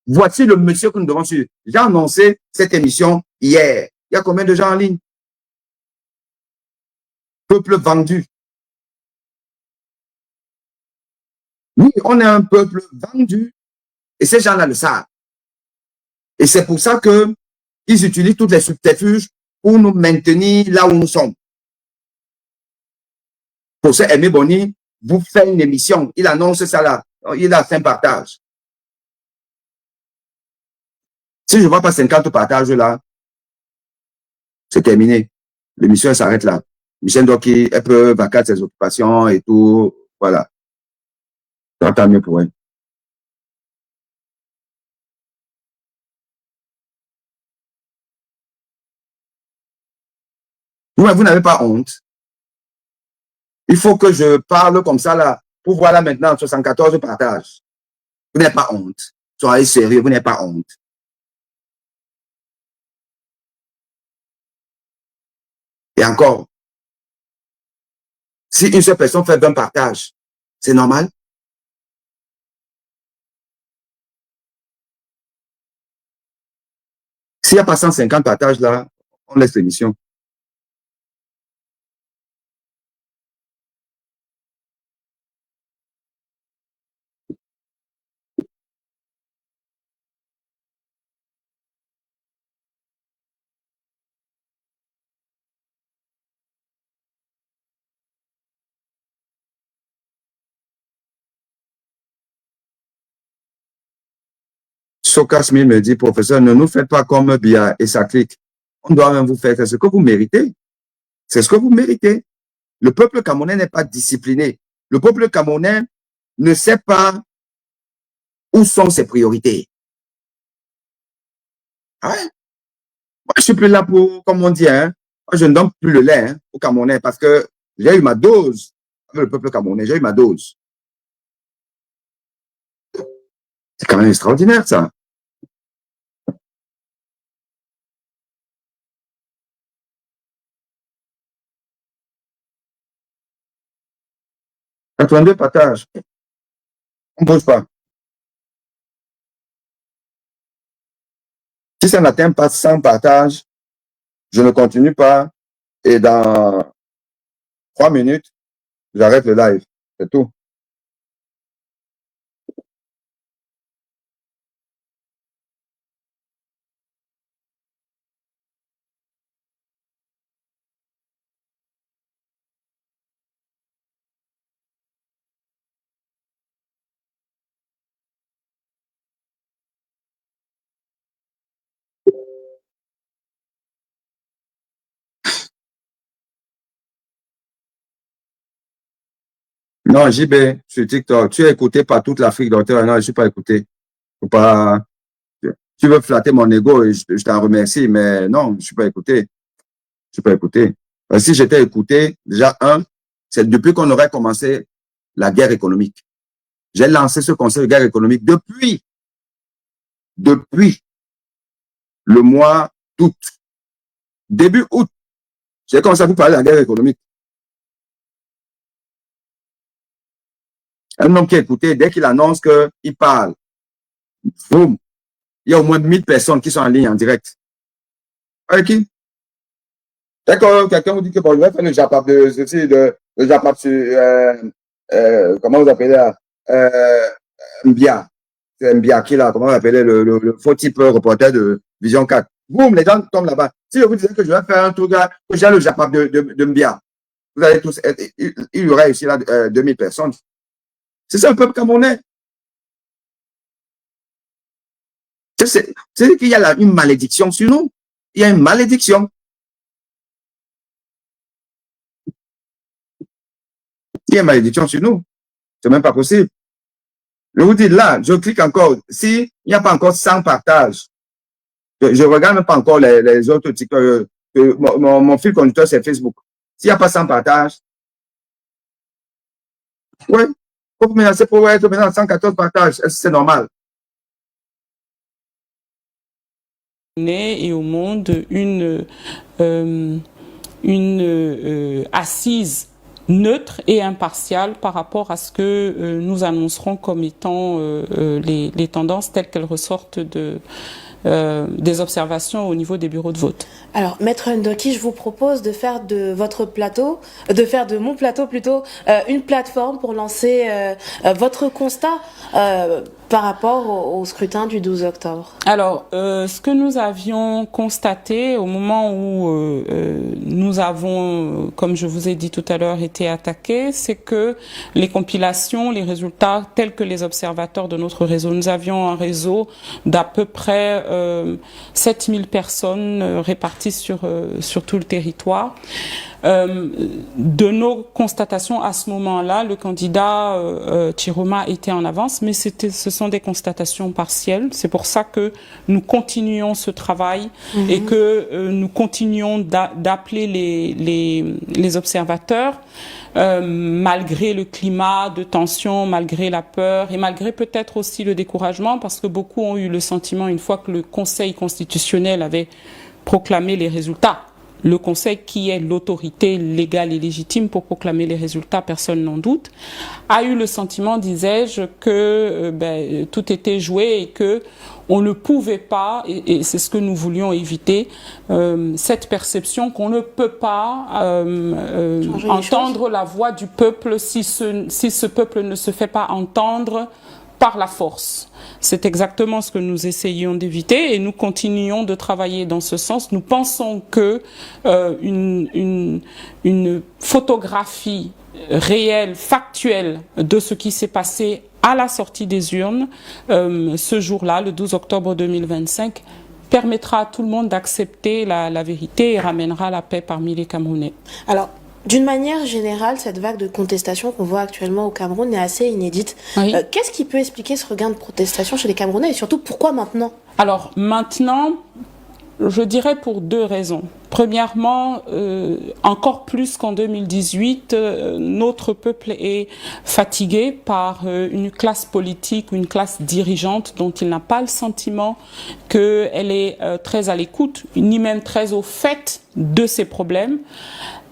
Voici le monsieur que nous devons suivre. J'ai annoncé cette émission hier. Il y a combien de gens en ligne? Peuple vendu. Oui, on est un peuple vendu. Et ces gens-là le savent. Et c'est pour ça que ils utilisent toutes les subterfuges pour nous maintenir là où nous sommes. Pour ça, Aimé Boni vous fait une émission. Il annonce ça là. Il a 5 partages. Si je ne vois pas 50 partages là, c'est terminé. L'émission s'arrête là. Michel Ndoki, elle peut vaquer ses occupations et tout. Voilà. Tant mieux pour elle. Vous n'avez pas honte. Il faut que je parle comme ça là, pour voir là maintenant 74 partages. Vous n'avez pas honte. Soyez sérieux, vous n'avez pas honte. Et encore, si une seule personne fait 20 partages, c'est normal? S'il n'y a pas 150 partages là, on laisse l'émission. Sokasmi me dit, professeur, ne nous faites pas comme Bia et sa clique. On doit même vous faire ce que vous méritez. C'est ce que vous méritez. Le peuple camerounais n'est pas discipliné. Le peuple camerounais ne sait pas où sont ses priorités. Ah ouais? Moi, je suis plus là pour, comme on dit, hein. Moi, je ne donne plus le lait hein, au Camerounais parce que j'ai eu ma dose avec le peuple camerounais. J'ai eu ma dose. C'est quand même extraordinaire, ça. « 82 partages. On ne bouge pas. Si ça n'atteint pas 100 partages, je ne continue pas. Et dans 3 minutes, j'arrête le live. C'est tout. Non, JB, sur TikTok, tu es écouté par toute l'Afrique. Donc, non, je ne suis pas écouté. Faut pas, tu veux flatter mon ego et je t'en remercie, mais non, je ne suis pas écouté. Je ne suis pas écouté. Parce que si j'étais écouté, déjà, c'est depuis qu'on aurait commencé la guerre économique. J'ai lancé ce conseil de guerre économique depuis le mois d'août. Début août, j'ai commencé à vous parler de la guerre économique. Un homme qui est écouté, dès qu'il annonce qu'il parle, boum, il y a au moins 1000 personnes qui sont en ligne en direct. Avec qui? D'accord, quelqu'un vous dit que bon, je vais faire le Japap le Japap sur, comment vous appelez là? Mbia. Mbiaki, là, comment on appelait le faux type reporter de Vision 4. Boum, les gens tombent là-bas. Si je vous disais que je vais faire un truc là, que j'ai le Japap de Mbia, vous allez tous être, il y aurait ici là 2000 personnes. C'est ça le peuple camerounais. C'est qu'il y a là une malédiction sur nous. Il y a une malédiction. Il y a une malédiction sur nous. C'est même pas possible. Je vous dis là, je clique encore. S'il n'y a pas encore 100 partages, je regarde même pas encore les autres TikTok. Mon fil conducteur, c'est Facebook. S'il n'y a pas 100 partages, ouais, c'est pour être maintenant 114 partages. Est-ce que c'est normal? Et au monde une assise neutre et impartiale par rapport à ce que nous annoncerons comme étant les tendances telles qu'elles ressortent des observations au niveau des bureaux de vote. Alors, Maître Ndoki, je vous propose de faire de mon plateau plutôt, une plateforme pour lancer votre constat par rapport au scrutin du 12 octobre. Alors, ce que nous avions constaté au moment où nous avons, comme je vous ai dit tout à l'heure, été attaqués, c'est que les compilations, les résultats tels que les observateurs de notre réseau, nous avions un réseau d'à peu près 7000 personnes réparties sur tout le territoire. De nos constatations à ce moment-là, le candidat Chiroma était en avance, mais ce sont des constatations partielles. C'est pour ça que nous continuons ce travail et que nous continuons d'appeler les observateurs, malgré le climat de tension, malgré la peur et malgré peut-être aussi le découragement, parce que beaucoup ont eu le sentiment, une fois que le Conseil constitutionnel avait proclamé les résultats, le Conseil, qui est l'autorité légale et légitime pour proclamer les résultats, personne n'en doute, a eu le sentiment, disais-je, que tout était joué et que on ne pouvait pas, et c'est ce que nous voulions éviter, cette perception qu'on ne peut pas entendre la voix du peuple si ce peuple ne se fait pas entendre par la force. C'est exactement ce que nous essayons d'éviter et nous continuons de travailler dans ce sens. Nous pensons que une photographie réelle, factuelle de ce qui s'est passé à la sortie des urnes, ce jour-là, le 12 octobre 2025, permettra à tout le monde d'accepter la vérité et ramènera la paix parmi les Camerounais. Alors, d'une manière générale, cette vague de contestation qu'on voit actuellement au Cameroun est assez inédite. Oui. Qu'est-ce qui peut expliquer ce regain de protestation chez les Camerounais et surtout pourquoi maintenant? Alors maintenant, je dirais pour deux raisons. Premièrement, encore plus qu'en 2018, notre peuple est fatigué par une classe politique, une classe dirigeante dont il n'a pas le sentiment qu'elle est très à l'écoute, ni même très au fait de ses problèmes.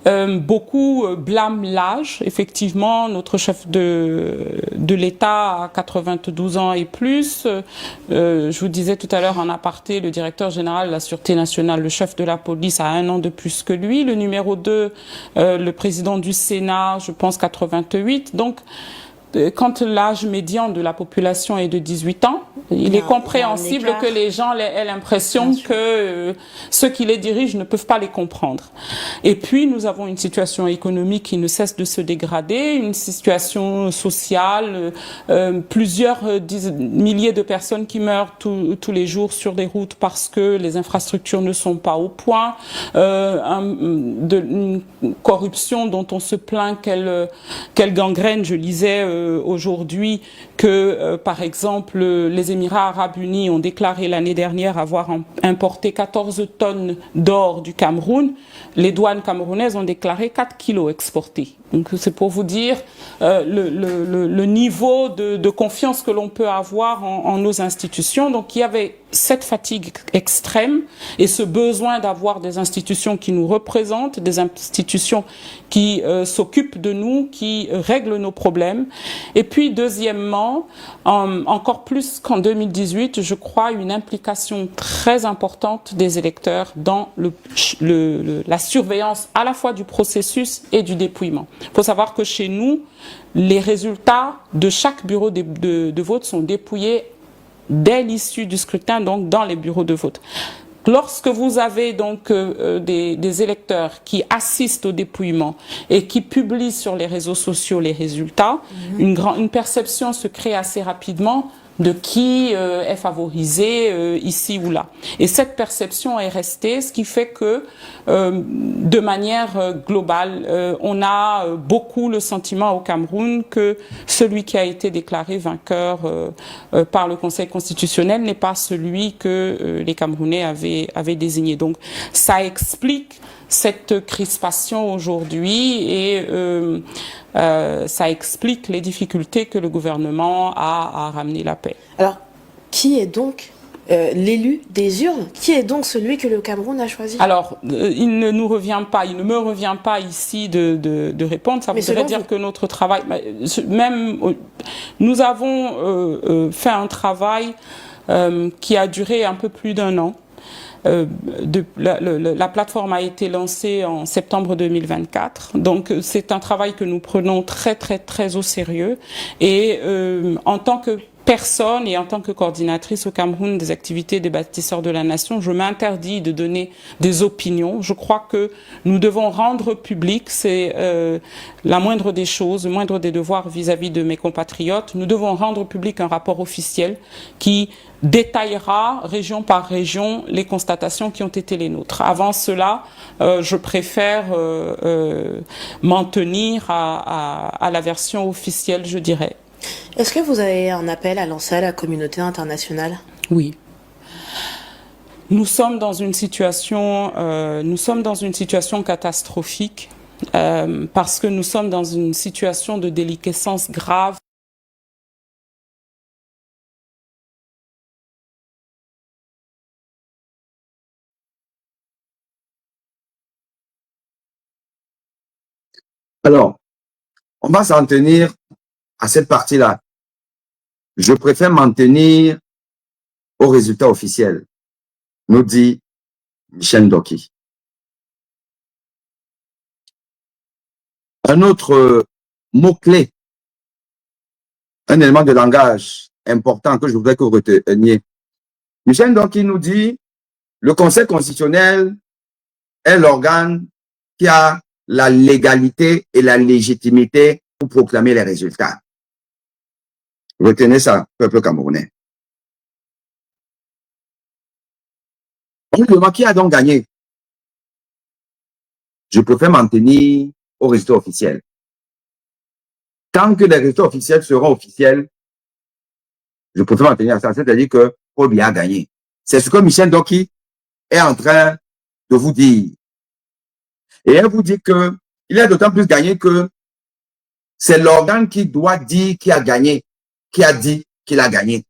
Beaucoup blâment l'âge. Effectivement, notre chef de l'État a 92 ans et plus. Je vous disais tout à l'heure en aparté, le directeur général de la Sûreté nationale, le chef de la police, a 1 an de plus que lui. Le numéro 2, le président du Sénat, je pense 88. Donc, quand l'âge médian de la population est de 18 ans, il est compréhensible que les gens aient l'impression que ceux qui les dirigent ne peuvent pas les comprendre. Et puis, nous avons une situation économique qui ne cesse de se dégrader, une situation sociale, plusieurs milliers de personnes qui meurent tous les jours sur des routes parce que les infrastructures ne sont pas au point, une corruption dont on se plaint qu'elle gangrène. Je lisais aujourd'hui que, par exemple, les Émirats arabes unis ont déclaré l'année dernière avoir importé 14 tonnes d'or du Cameroun. Les douanes camerounaises ont déclaré 4 kilos exportés. Donc c'est pour vous dire le niveau de confiance que l'on peut avoir en nos institutions. Donc il y avait cette fatigue extrême et ce besoin d'avoir des institutions qui nous représentent, des institutions qui s'occupent de nous, qui règlent nos problèmes. Et puis deuxièmement, encore plus qu'en 2018, je crois une implication très importante des électeurs dans la surveillance à la fois du processus et du dépouillement. Il faut savoir que chez nous, les résultats de chaque bureau de vote sont dépouillés dès l'issue du scrutin, donc dans les bureaux de vote. Lorsque vous avez donc des électeurs qui assistent au dépouillement et qui publient sur les réseaux sociaux les résultats, une perception se crée assez rapidement de qui est favorisé ici ou là. Et cette perception est restée, ce qui fait que de manière globale, on a beaucoup le sentiment au Cameroun que celui qui a été déclaré vainqueur par le Conseil constitutionnel n'est pas celui que les Camerounais avaient désigné. Donc ça explique cette crispation aujourd'hui et ça explique les difficultés que le gouvernement a à ramener la paix. Alors, qui est donc l'élu des urnes? Qui est donc celui que le Cameroun a choisi? Alors, il ne me revient pas ici de répondre. Ça voudrait dire que notre travail, même nous avons fait un travail qui a duré un peu plus d'1 an. La plateforme a été lancée en septembre 2024, donc c'est un travail que nous prenons très au sérieux et en tant que personne et en tant que coordinatrice au Cameroun des activités des bâtisseurs de la nation, je m'interdis de donner des opinions. Je crois que nous devons rendre public, c'est la moindre des choses, le moindre des devoirs vis-à-vis de mes compatriotes. Nous devons rendre public un rapport officiel qui détaillera région par région les constatations qui ont été les nôtres. Avant cela, je préfère m'en tenir à la version officielle, je dirais. Est-ce que vous avez un appel à lancer à la communauté internationale? Oui. Nous sommes dans une situation catastrophique parce que nous sommes dans une situation de déliquescence grave. Alors, on va s'en tenir à cette partie-là. Je préfère m'en tenir aux résultats officiels, nous dit Michel Ndoki. Un autre mot-clé, un élément de langage important que je voudrais que vous reteniez. Michel Ndoki nous dit le Conseil constitutionnel est l'organe qui a la légalité et la légitimité pour proclamer les résultats. Retenez ça, peuple camerounais. On me demande qui a donc gagné. Je préfère m'en tenir aux résultats officiels. Tant que les résultats officiels seront officiels, je préfère m'en tenir à ça. C'est-à-dire que Paul Biya a gagné. C'est ce que Michel Ndoki est en train de vous dire. Et elle vous dit que il a d'autant plus gagné que c'est l'organe qui doit dire qui a gagné, qui a dit qu'il a gagné,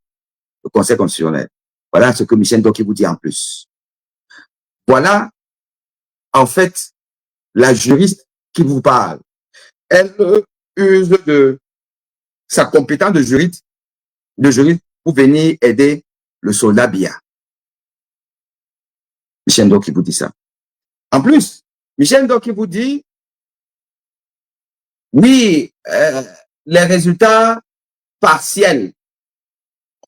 le Conseil constitutionnel. Voilà ce que Michel Ndoki vous dit en plus. Voilà, en fait, la juriste qui vous parle. Elle use de sa compétence de juriste pour venir aider le soldat Biya. Michel Ndoki vous dit ça. En plus, Michel Ndoki vous dit, oui, les résultats partiels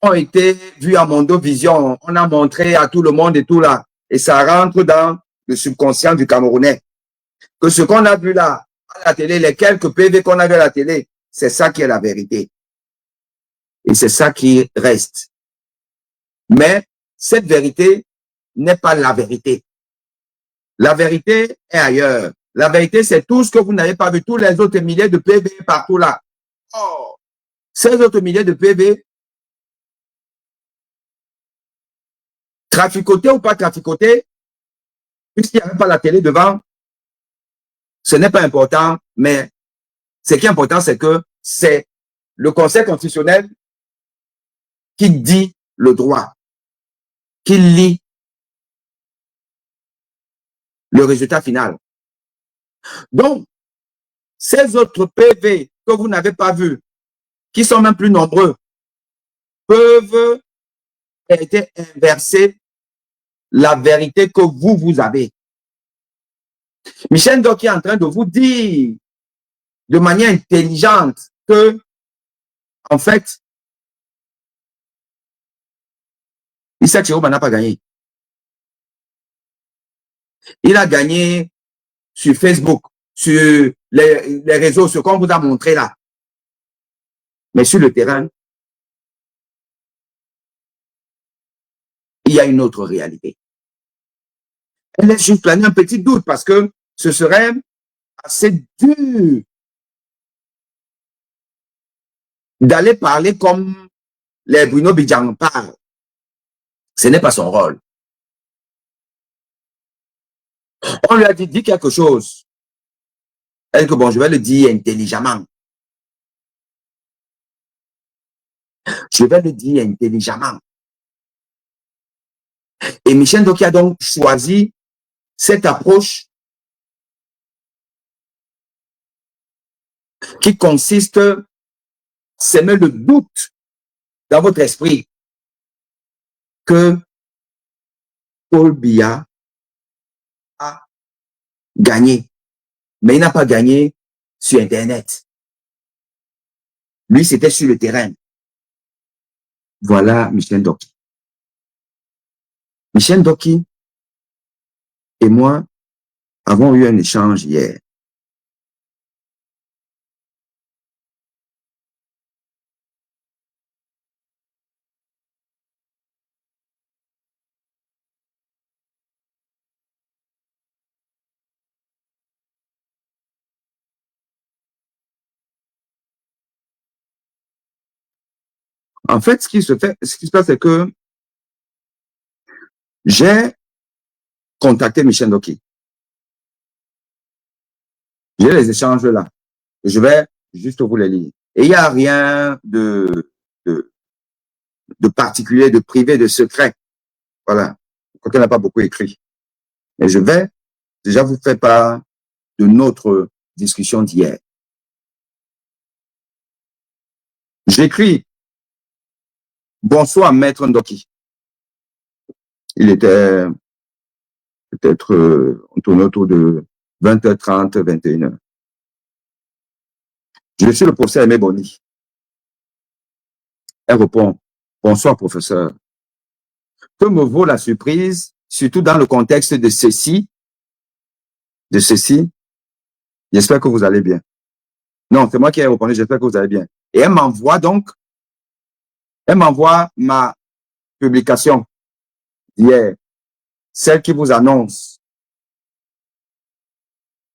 ont été vus à Mondovision. On a montré à tout le monde et tout là. Et ça rentre dans le subconscient du Camerounais. Que ce qu'on a vu là, à la télé, les quelques PV qu'on a vu à la télé, c'est ça qui est la vérité. Et c'est ça qui reste. Mais cette vérité n'est pas la vérité. La vérité est ailleurs. La vérité, c'est tout ce que vous n'avez pas vu, tous les autres milliers de PV partout là. Oh, ces autres milliers de PV, traficotés ou pas traficotés, puisqu'il n'y avait pas la télé devant, ce n'est pas important, mais ce qui est important, c'est que c'est le Conseil constitutionnel qui dit le droit, qui lit le résultat final. Donc, ces autres PV que vous n'avez pas vus, qui sont même plus nombreux, peuvent être inversés la vérité que vous avez. Michel Ndoki est en train de vous dire de manière intelligente que, en fait, Issa Chiroba n'a pas gagné. Il a gagné sur Facebook, sur les réseaux, ce qu'on vous a montré là. Mais sur le terrain, il y a une autre réalité. Elle laisse juste planer un petit doute parce que ce serait assez dur d'aller parler comme les Bruno Bidjang parlent. Ce n'est pas son rôle. On lui a dit quelque chose. Elle dit que bon, je vais le dire intelligemment. Je vais le dire intelligemment. Et Michel Ndoki a donc choisi cette approche qui consiste à semer le doute dans votre esprit que Paul Biya a gagné. Mais il n'a pas gagné sur Internet. Lui, c'était sur le terrain. Voilà Michel Ndoki. Michel Ndoki et moi avons eu un échange hier. En fait, ce qui se passe, c'est que j'ai contacté Michel Ndoki. J'ai les échanges là. Je vais juste vous les lire. Et il n'y a rien de particulier, de privé, de secret. Voilà. Quand on n'a pas beaucoup écrit. Mais je vais déjà vous faire part de notre discussion d'hier. J'écris: bonsoir, maître Ndoki. Il était peut-être, on tournait autour de 20h30, 21h. Je suis le professeur Aimé Boni. Elle répond: bonsoir, professeur. Que me vaut la surprise, surtout dans le contexte de ceci? J'espère que vous allez bien. Non, c'est moi qui ai répondu, j'espère que vous allez bien. Et elle m'envoie ma publication d'hier, celle qui vous annonce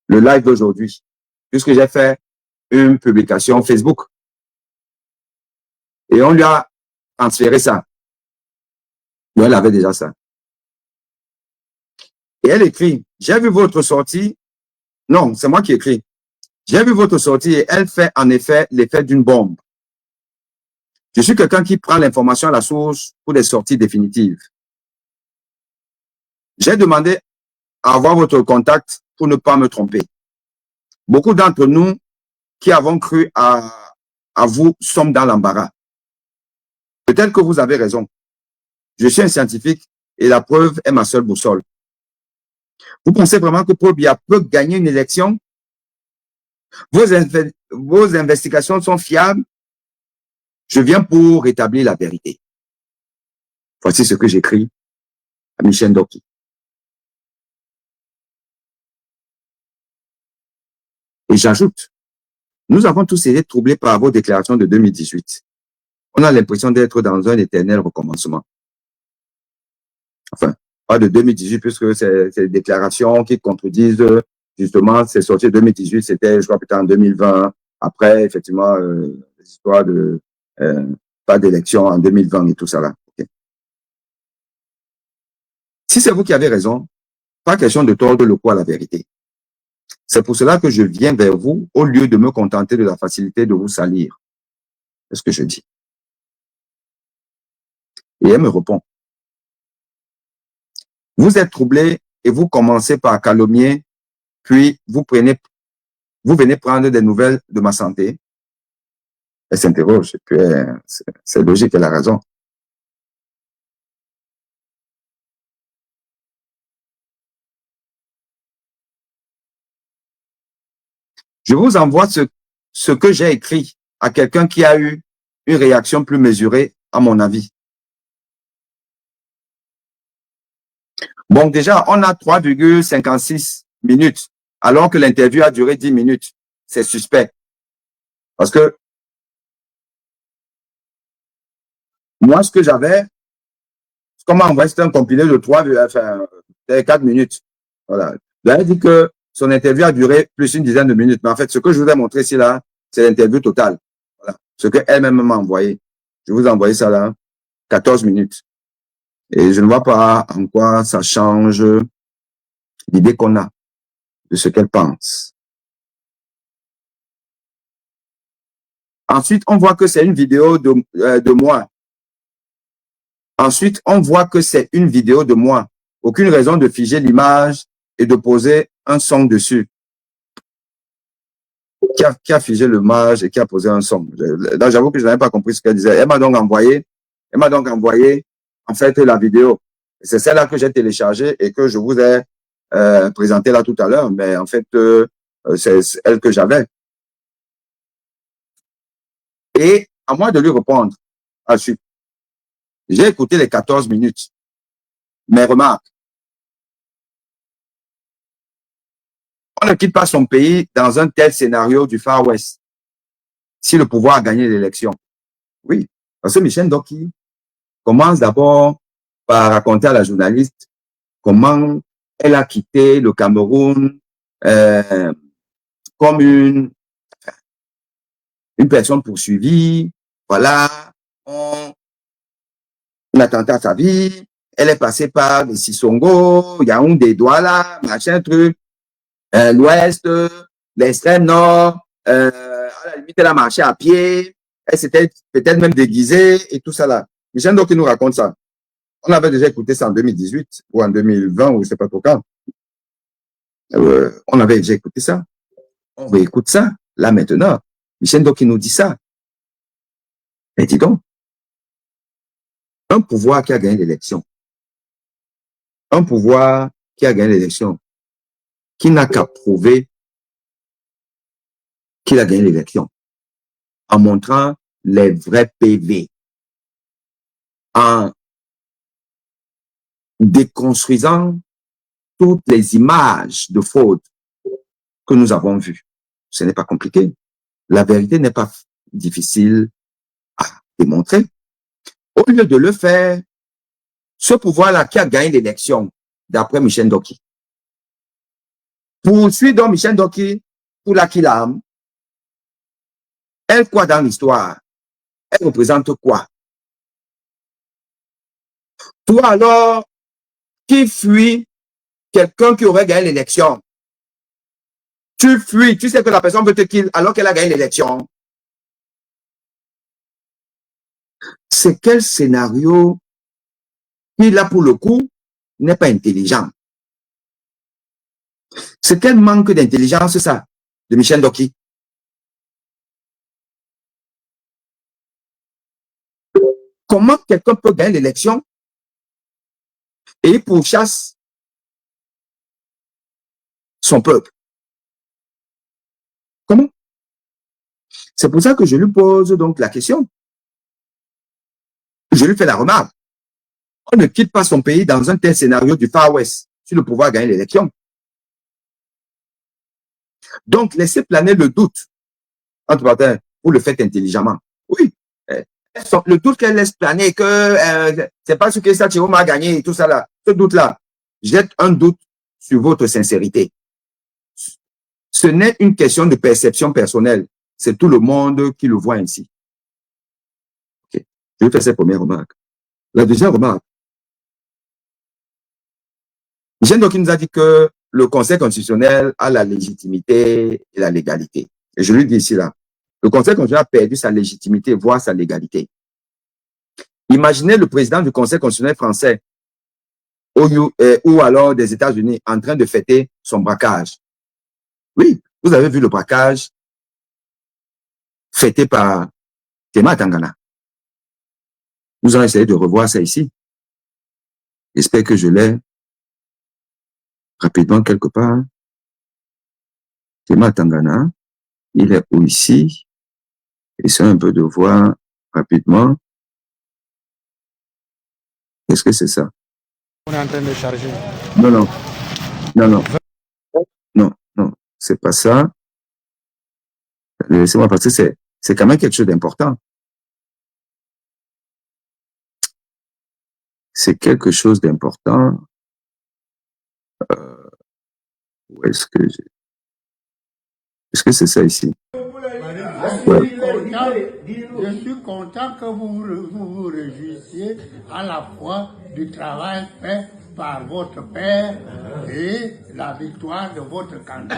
le live d'aujourd'hui, puisque j'ai fait une publication Facebook. Et on lui a transféré ça. Mais elle avait déjà ça. Et elle écrit: j'ai vu votre sortie. Non, c'est moi qui écris. J'ai vu votre sortie et elle fait en effet l'effet d'une bombe. Je suis quelqu'un qui prend l'information à la source pour des sorties définitives. J'ai demandé à avoir votre contact pour ne pas me tromper. Beaucoup d'entre nous qui avons cru à vous sommes dans l'embarras. Peut-être que vous avez raison. Je suis un scientifique et la preuve est ma seule boussole. Vous pensez vraiment que Paul Biya peut gagner une élection? Vos investigations sont fiables? Je viens pour rétablir la vérité. Voici ce que j'écris à Michel Ndoki. Et j'ajoute: nous avons tous été troublés par vos déclarations de 2018. On a l'impression d'être dans un éternel recommencement. Enfin, pas de 2018, puisque c'est des déclarations qui contredisent justement, c'est sorti en 2018, c'était, je crois, peut-être en 2020. Après, effectivement, l'histoire de pas d'élection en 2020 et tout ça là. Okay. Si c'est vous qui avez raison, pas question de tordre le cou à la vérité. C'est pour cela que je viens vers vous au lieu de me contenter de la facilité de vous salir. C'est ce que je dis. Et elle me répond: vous êtes troublé et vous commencez par calomnier, puis vous venez prendre des nouvelles de ma santé. Elle s'interroge, et puis c'est logique, elle a raison. Je vous envoie ce que j'ai écrit à quelqu'un qui a eu une réaction plus mesurée, à mon avis. Bon, déjà, on a 3,56 minutes, alors que l'interview a duré 10 minutes. C'est suspect. Parce que moi, ce que j'avais, comment on voit, c'était un compilé de 4 minutes. Voilà. Là, elle dit que son interview a duré plus d'une dizaine de minutes. Mais en fait, ce que je vous ai montré ici, là, c'est l'interview totale. Voilà. Ce qu'elle-même m'a envoyé. Je vous ai envoyé ça là, 14 minutes. Et je ne vois pas en quoi ça change l'idée qu'on a de ce qu'elle pense. Ensuite, on voit que c'est une vidéo de moi. Ensuite, on voit que c'est une vidéo de moi. Aucune raison de figer l'image et de poser un son dessus. Qui a figé l'image et qui a posé un son? Là, j'avoue que je n'avais pas compris ce qu'elle disait. Elle m'a donc envoyé, en fait, la vidéo. C'est celle-là que j'ai téléchargée et que je vous ai présentée là tout à l'heure. Mais en fait, c'est elle que j'avais. Et à moi de lui répondre ensuite. J'ai écouté les 14 minutes. Mes remarques. On ne quitte pas son pays dans un tel scénario du Far West si le pouvoir a gagné l'élection. Oui, parce que Michel Ndoki commence d'abord par raconter à la journaliste comment elle a quitté le Cameroun comme une personne poursuivie. Voilà, on a tenté à sa vie. Elle est passée par les Sissongo, Yaoundé, Douala, machin truc. L'ouest, l'extrême nord, à la limite, elle a marché à pied, elle s'était peut-être même déguisée et tout ça là. Michel Ndoki nous raconte ça. On avait déjà écouté ça en 2018 ou en 2020 ou je sais pas trop quand. On avait déjà écouté ça. On réécoute ça, là maintenant. Michel Ndoki nous dit ça. Mais dis donc, un pouvoir qui a gagné l'élection, un pouvoir qui a gagné l'élection, qui n'a qu'à prouver qu'il a gagné l'élection, en montrant les vrais PV, en déconstruisant toutes les images de fraude que nous avons vues. Ce n'est pas compliqué. La vérité n'est pas difficile à démontrer. Au lieu de le faire, ce pouvoir-là qui a gagné l'élection, d'après Michel Ndoki, poursuit donc Michel Ndoki pour la Kilam. Elle quoi dans l'histoire? Elle représente quoi? Toi alors, qui fuit quelqu'un qui aurait gagné l'élection? Tu fuis, tu sais que la personne veut te kill alors qu'elle a gagné l'élection. C'est quel scénario qui, là, pour le coup, n'est pas intelligent? C'est quel manque d'intelligence, ça, de Michel Ndoki? Comment quelqu'un peut gagner l'élection et il pourchasse son peuple? Comment? C'est pour ça que je lui pose donc la question. Je lui fais la remarque. On ne quitte pas son pays dans un tel scénario du Far West si le pouvoir gagne l'élection. Donc, laissez planer le doute, entre parenthèses, vous le faites intelligemment. Oui, le doute qu'elle laisse planer, que c'est pas ce que Sachiroma a gagné et tout ça là, ce doute-là, jette un doute sur votre sincérité. Ce n'est une question de perception personnelle, c'est tout le monde qui le voit ainsi. Okay. Je vais faire cette première remarque. La deuxième remarque, Michel Ndoki nous a dit que le Conseil constitutionnel a la légitimité et la légalité. Et je lui dis ici là, le Conseil constitutionnel a perdu sa légitimité, voire sa légalité. Imaginez le président du Conseil constitutionnel français ou alors des États-Unis en train de fêter son braquage. Oui, vous avez vu le braquage fêté par Tema Tangana. Nous allons essayer de revoir ça ici. J'espère que je l'ai rapidement quelque part. Tema Tangana, il est où ici? Essayons un peu de voir rapidement. Est-ce que c'est ça? On est en train de charger. Non, non, non, non, non, non, c'est pas ça. Laissez-moi parce que c'est quand même quelque chose d'important. C'est quelque chose d'important. Où est-ce que est-ce que c'est ça ici? Ouais. Je suis content que vous vous réjouissiez à la fois du travail fait par votre père et la victoire de votre candidat.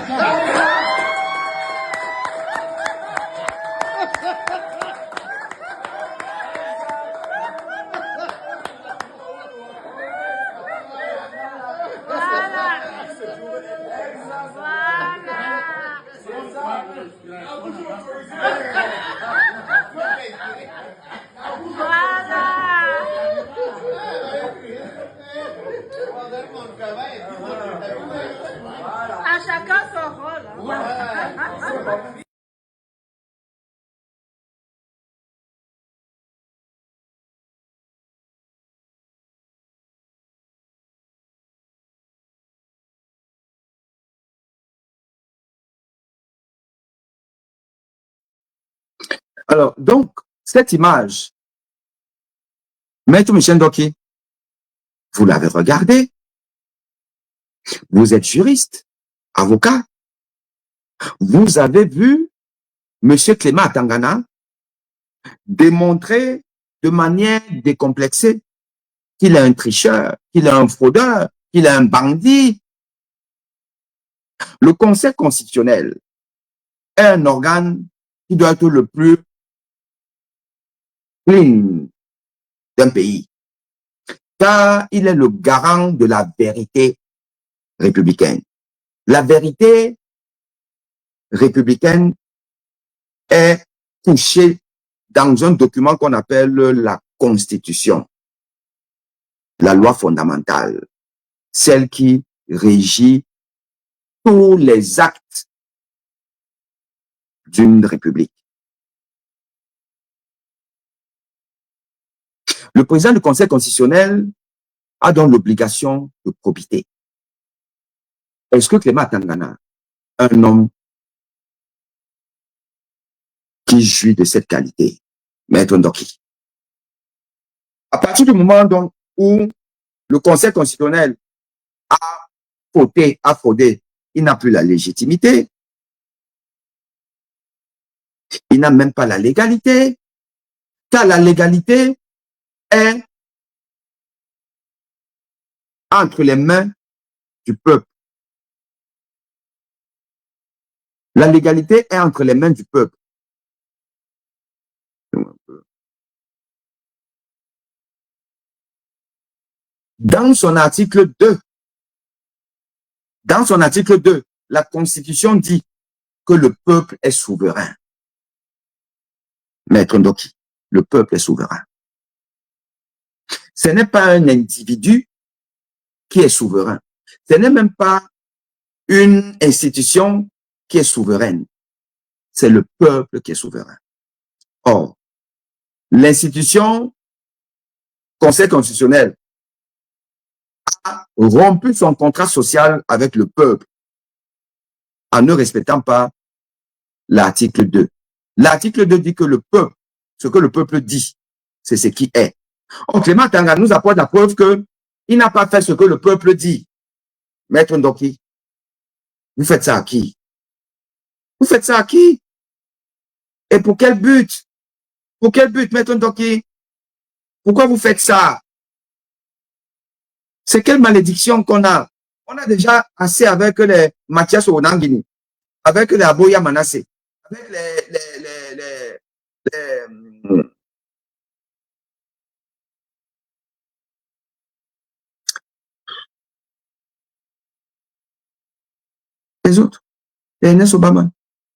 À chacun son rôle. Alors, donc, cette image, Maître Michel Ndoki, vous l'avez regardée. Vous êtes juriste, avocat. Vous avez vu Monsieur Clément Atangana démontrer de manière décomplexée qu'il est un tricheur, qu'il est un fraudeur, qu'il est un bandit. Le Conseil constitutionnel est un organe qui doit être le plus clean d'un pays, car il est le garant de la vérité républicaine. La vérité républicaine est couchée dans un document qu'on appelle la Constitution, la loi fondamentale, celle qui régit tous les actes d'une république. Le président du Conseil constitutionnel a donc l'obligation de probité. Est-ce que Clément Atangana, un homme qui jouit de cette qualité, Maître Ndoki, à partir du moment donc où le Conseil constitutionnel a fraudé, il n'a plus la légitimité, il n'a même pas la légalité, car la légalité est entre les mains du peuple. La légalité est entre les mains du peuple. Dans son article 2, la Constitution dit que le peuple est souverain. Maître Ndoki, le peuple est souverain. Ce n'est pas un individu qui est souverain. Ce n'est même pas une institution qui est souveraine. C'est le peuple qui est souverain. Or, l'institution Conseil constitutionnel a rompu son contrat social avec le peuple en ne respectant pas l'article 2. L'article 2 dit que le peuple, ce que le peuple dit, c'est ce qui est. Or, Clément Atangana nous apporte la preuve qu'il n'a pas fait ce que le peuple dit. Maître Ndoki, vous faites ça à qui? Vous faites ça à qui? Et pour quel but? Pour quel but, Maître Ndoki? Pourquoi vous faites ça? C'est quelle malédiction qu'on a? On a déjà assez avec les Mathias Onangini, avec les Aboya Manasseh, avec les autres, les Ernest Obama,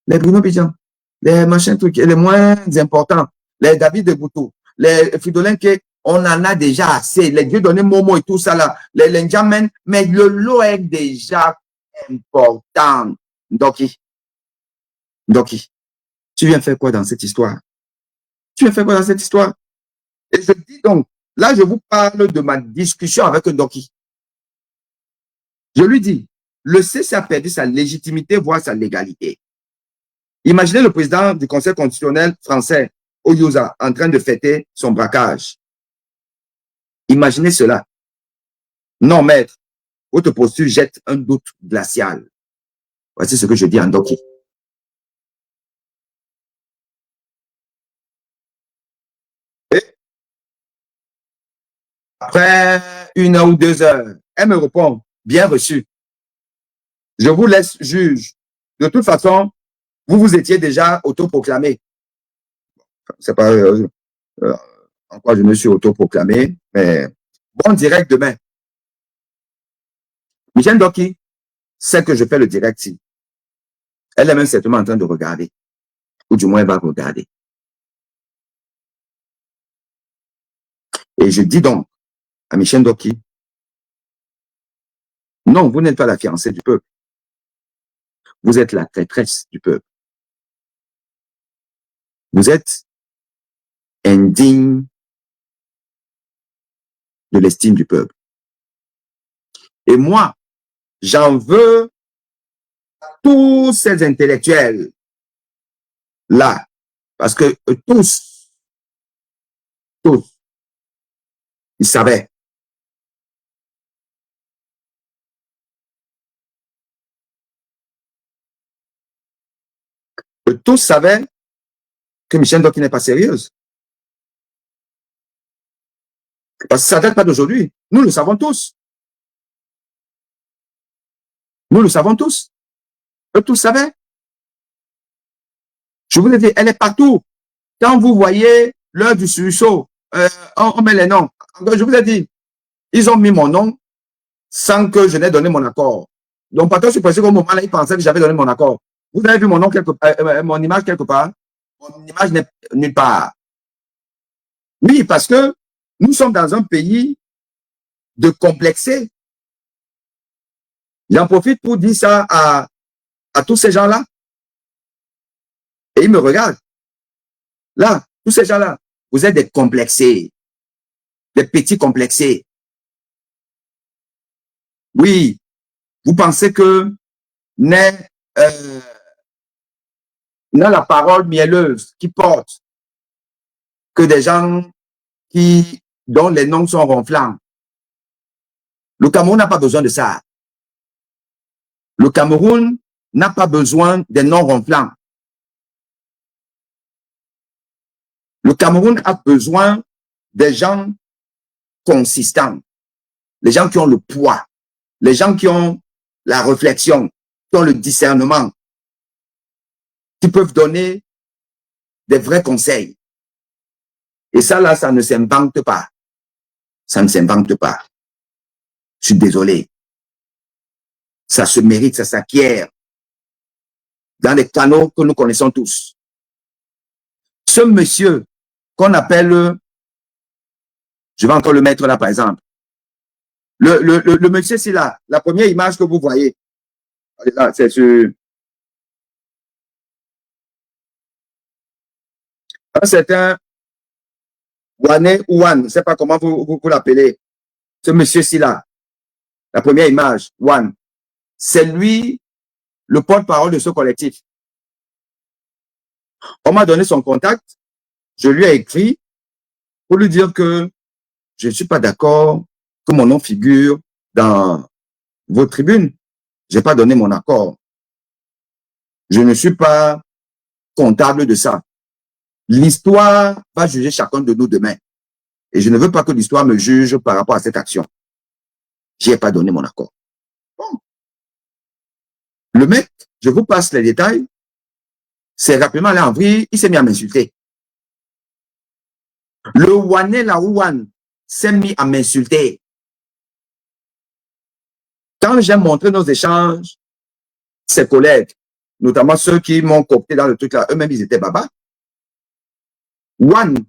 les Bruno Bidjan, les machins trucs, les moins importants, les David de Boutou, les Fridolin on en a déjà assez, les Dieu donné Momo et tout ça là, les Ndjamen, mais le lot est déjà important. Ndoki, tu viens faire quoi dans cette histoire? Tu viens faire quoi dans cette histoire? Et je dis donc, là je vous parle de ma discussion avec Ndoki. Je lui dis, le CC a perdu sa légitimité, voire sa légalité. Imaginez le président du Conseil constitutionnel français, Oyuza, en train de fêter son braquage. Imaginez cela. Non, maître, votre posture jette un doute glacial. Voici ce que je dis en Ndoki. Et après 1 heure ou 2 heures, elle me répond, bien reçu. Je vous laisse juge. De toute façon, vous vous étiez déjà autoproclamé. C'est pas en quoi je me suis autoproclamé, mais bon direct demain. Michel Ndoki sait que je fais le direct ici. Elle est même certainement en train de regarder. Ou du moins, elle va regarder. Et je dis donc à Michel Ndoki, non, vous n'êtes pas la fiancée du peuple. Vous êtes la traîtresse du peuple. Vous êtes indigne de l'estime du peuple. Et moi, j'en veux tous ces intellectuels là, parce que tous, ils savaient. Tous savaient que Michel Ndoki n'est pas sérieuse. Parce que ça ne date pas d'aujourd'hui. Nous le savons tous. Nous le savons tous. Eux tous savaient. Je vous ai dit, elle est partout. Quand vous voyez l'heure du sursaut, on met les noms. Je vous ai dit, ils ont mis mon nom sans que je n'ai donné mon accord. Donc, patron, je suis pressé qu'au moment-là, ils pensaient que j'avais donné mon accord. Vous avez vu mon nom mon image quelque part? Mon image n'est nulle part. Oui, parce que nous sommes dans un pays de complexés. J'en profite pour dire ça à tous ces gens-là. Et ils me regardent. Là, tous ces gens-là, vous êtes des complexés. Des petits complexés. Oui, vous pensez que n'est la parole mielleuse qui porte que des gens dont les noms sont ronflants. Le Cameroun n'a pas besoin de ça. Le Cameroun n'a pas besoin des noms ronflants. Le Cameroun a besoin des gens consistants, les gens qui ont le poids, les gens qui ont la réflexion, qui ont le discernement, qui peuvent donner des vrais conseils. Et ça, là, ça ne s'invente pas. Ça ne s'invente pas. Je suis désolé. Ça se mérite, ça s'acquiert dans les canaux que nous connaissons tous. Ce monsieur qu'on appelle, je vais encore le mettre là par exemple, le monsieur c'est là, la première image que vous voyez, c'est sur un certain Wane Ouane, je ne sais pas comment vous l'appelez, ce monsieur-ci là, la première image, One, c'est lui le porte-parole de ce collectif. On m'a donné son contact, je lui ai écrit pour lui dire que je ne suis pas d'accord que mon nom figure dans vos tribunes. Je n'ai pas donné mon accord. Je ne suis pas comptable de ça. L'histoire va juger chacun de nous demain. Et je ne veux pas que l'histoire me juge par rapport à cette action. Je n'ai pas donné mon accord. Bon. Le mec, je vous passe les détails, c'est rapidement allé en vrille, il s'est mis à m'insulter. Le Wane Laouane s'est mis à m'insulter. Quand j'ai montré nos échanges, ses collègues, notamment ceux qui m'ont coopté dans le truc là, eux-mêmes ils étaient baba. One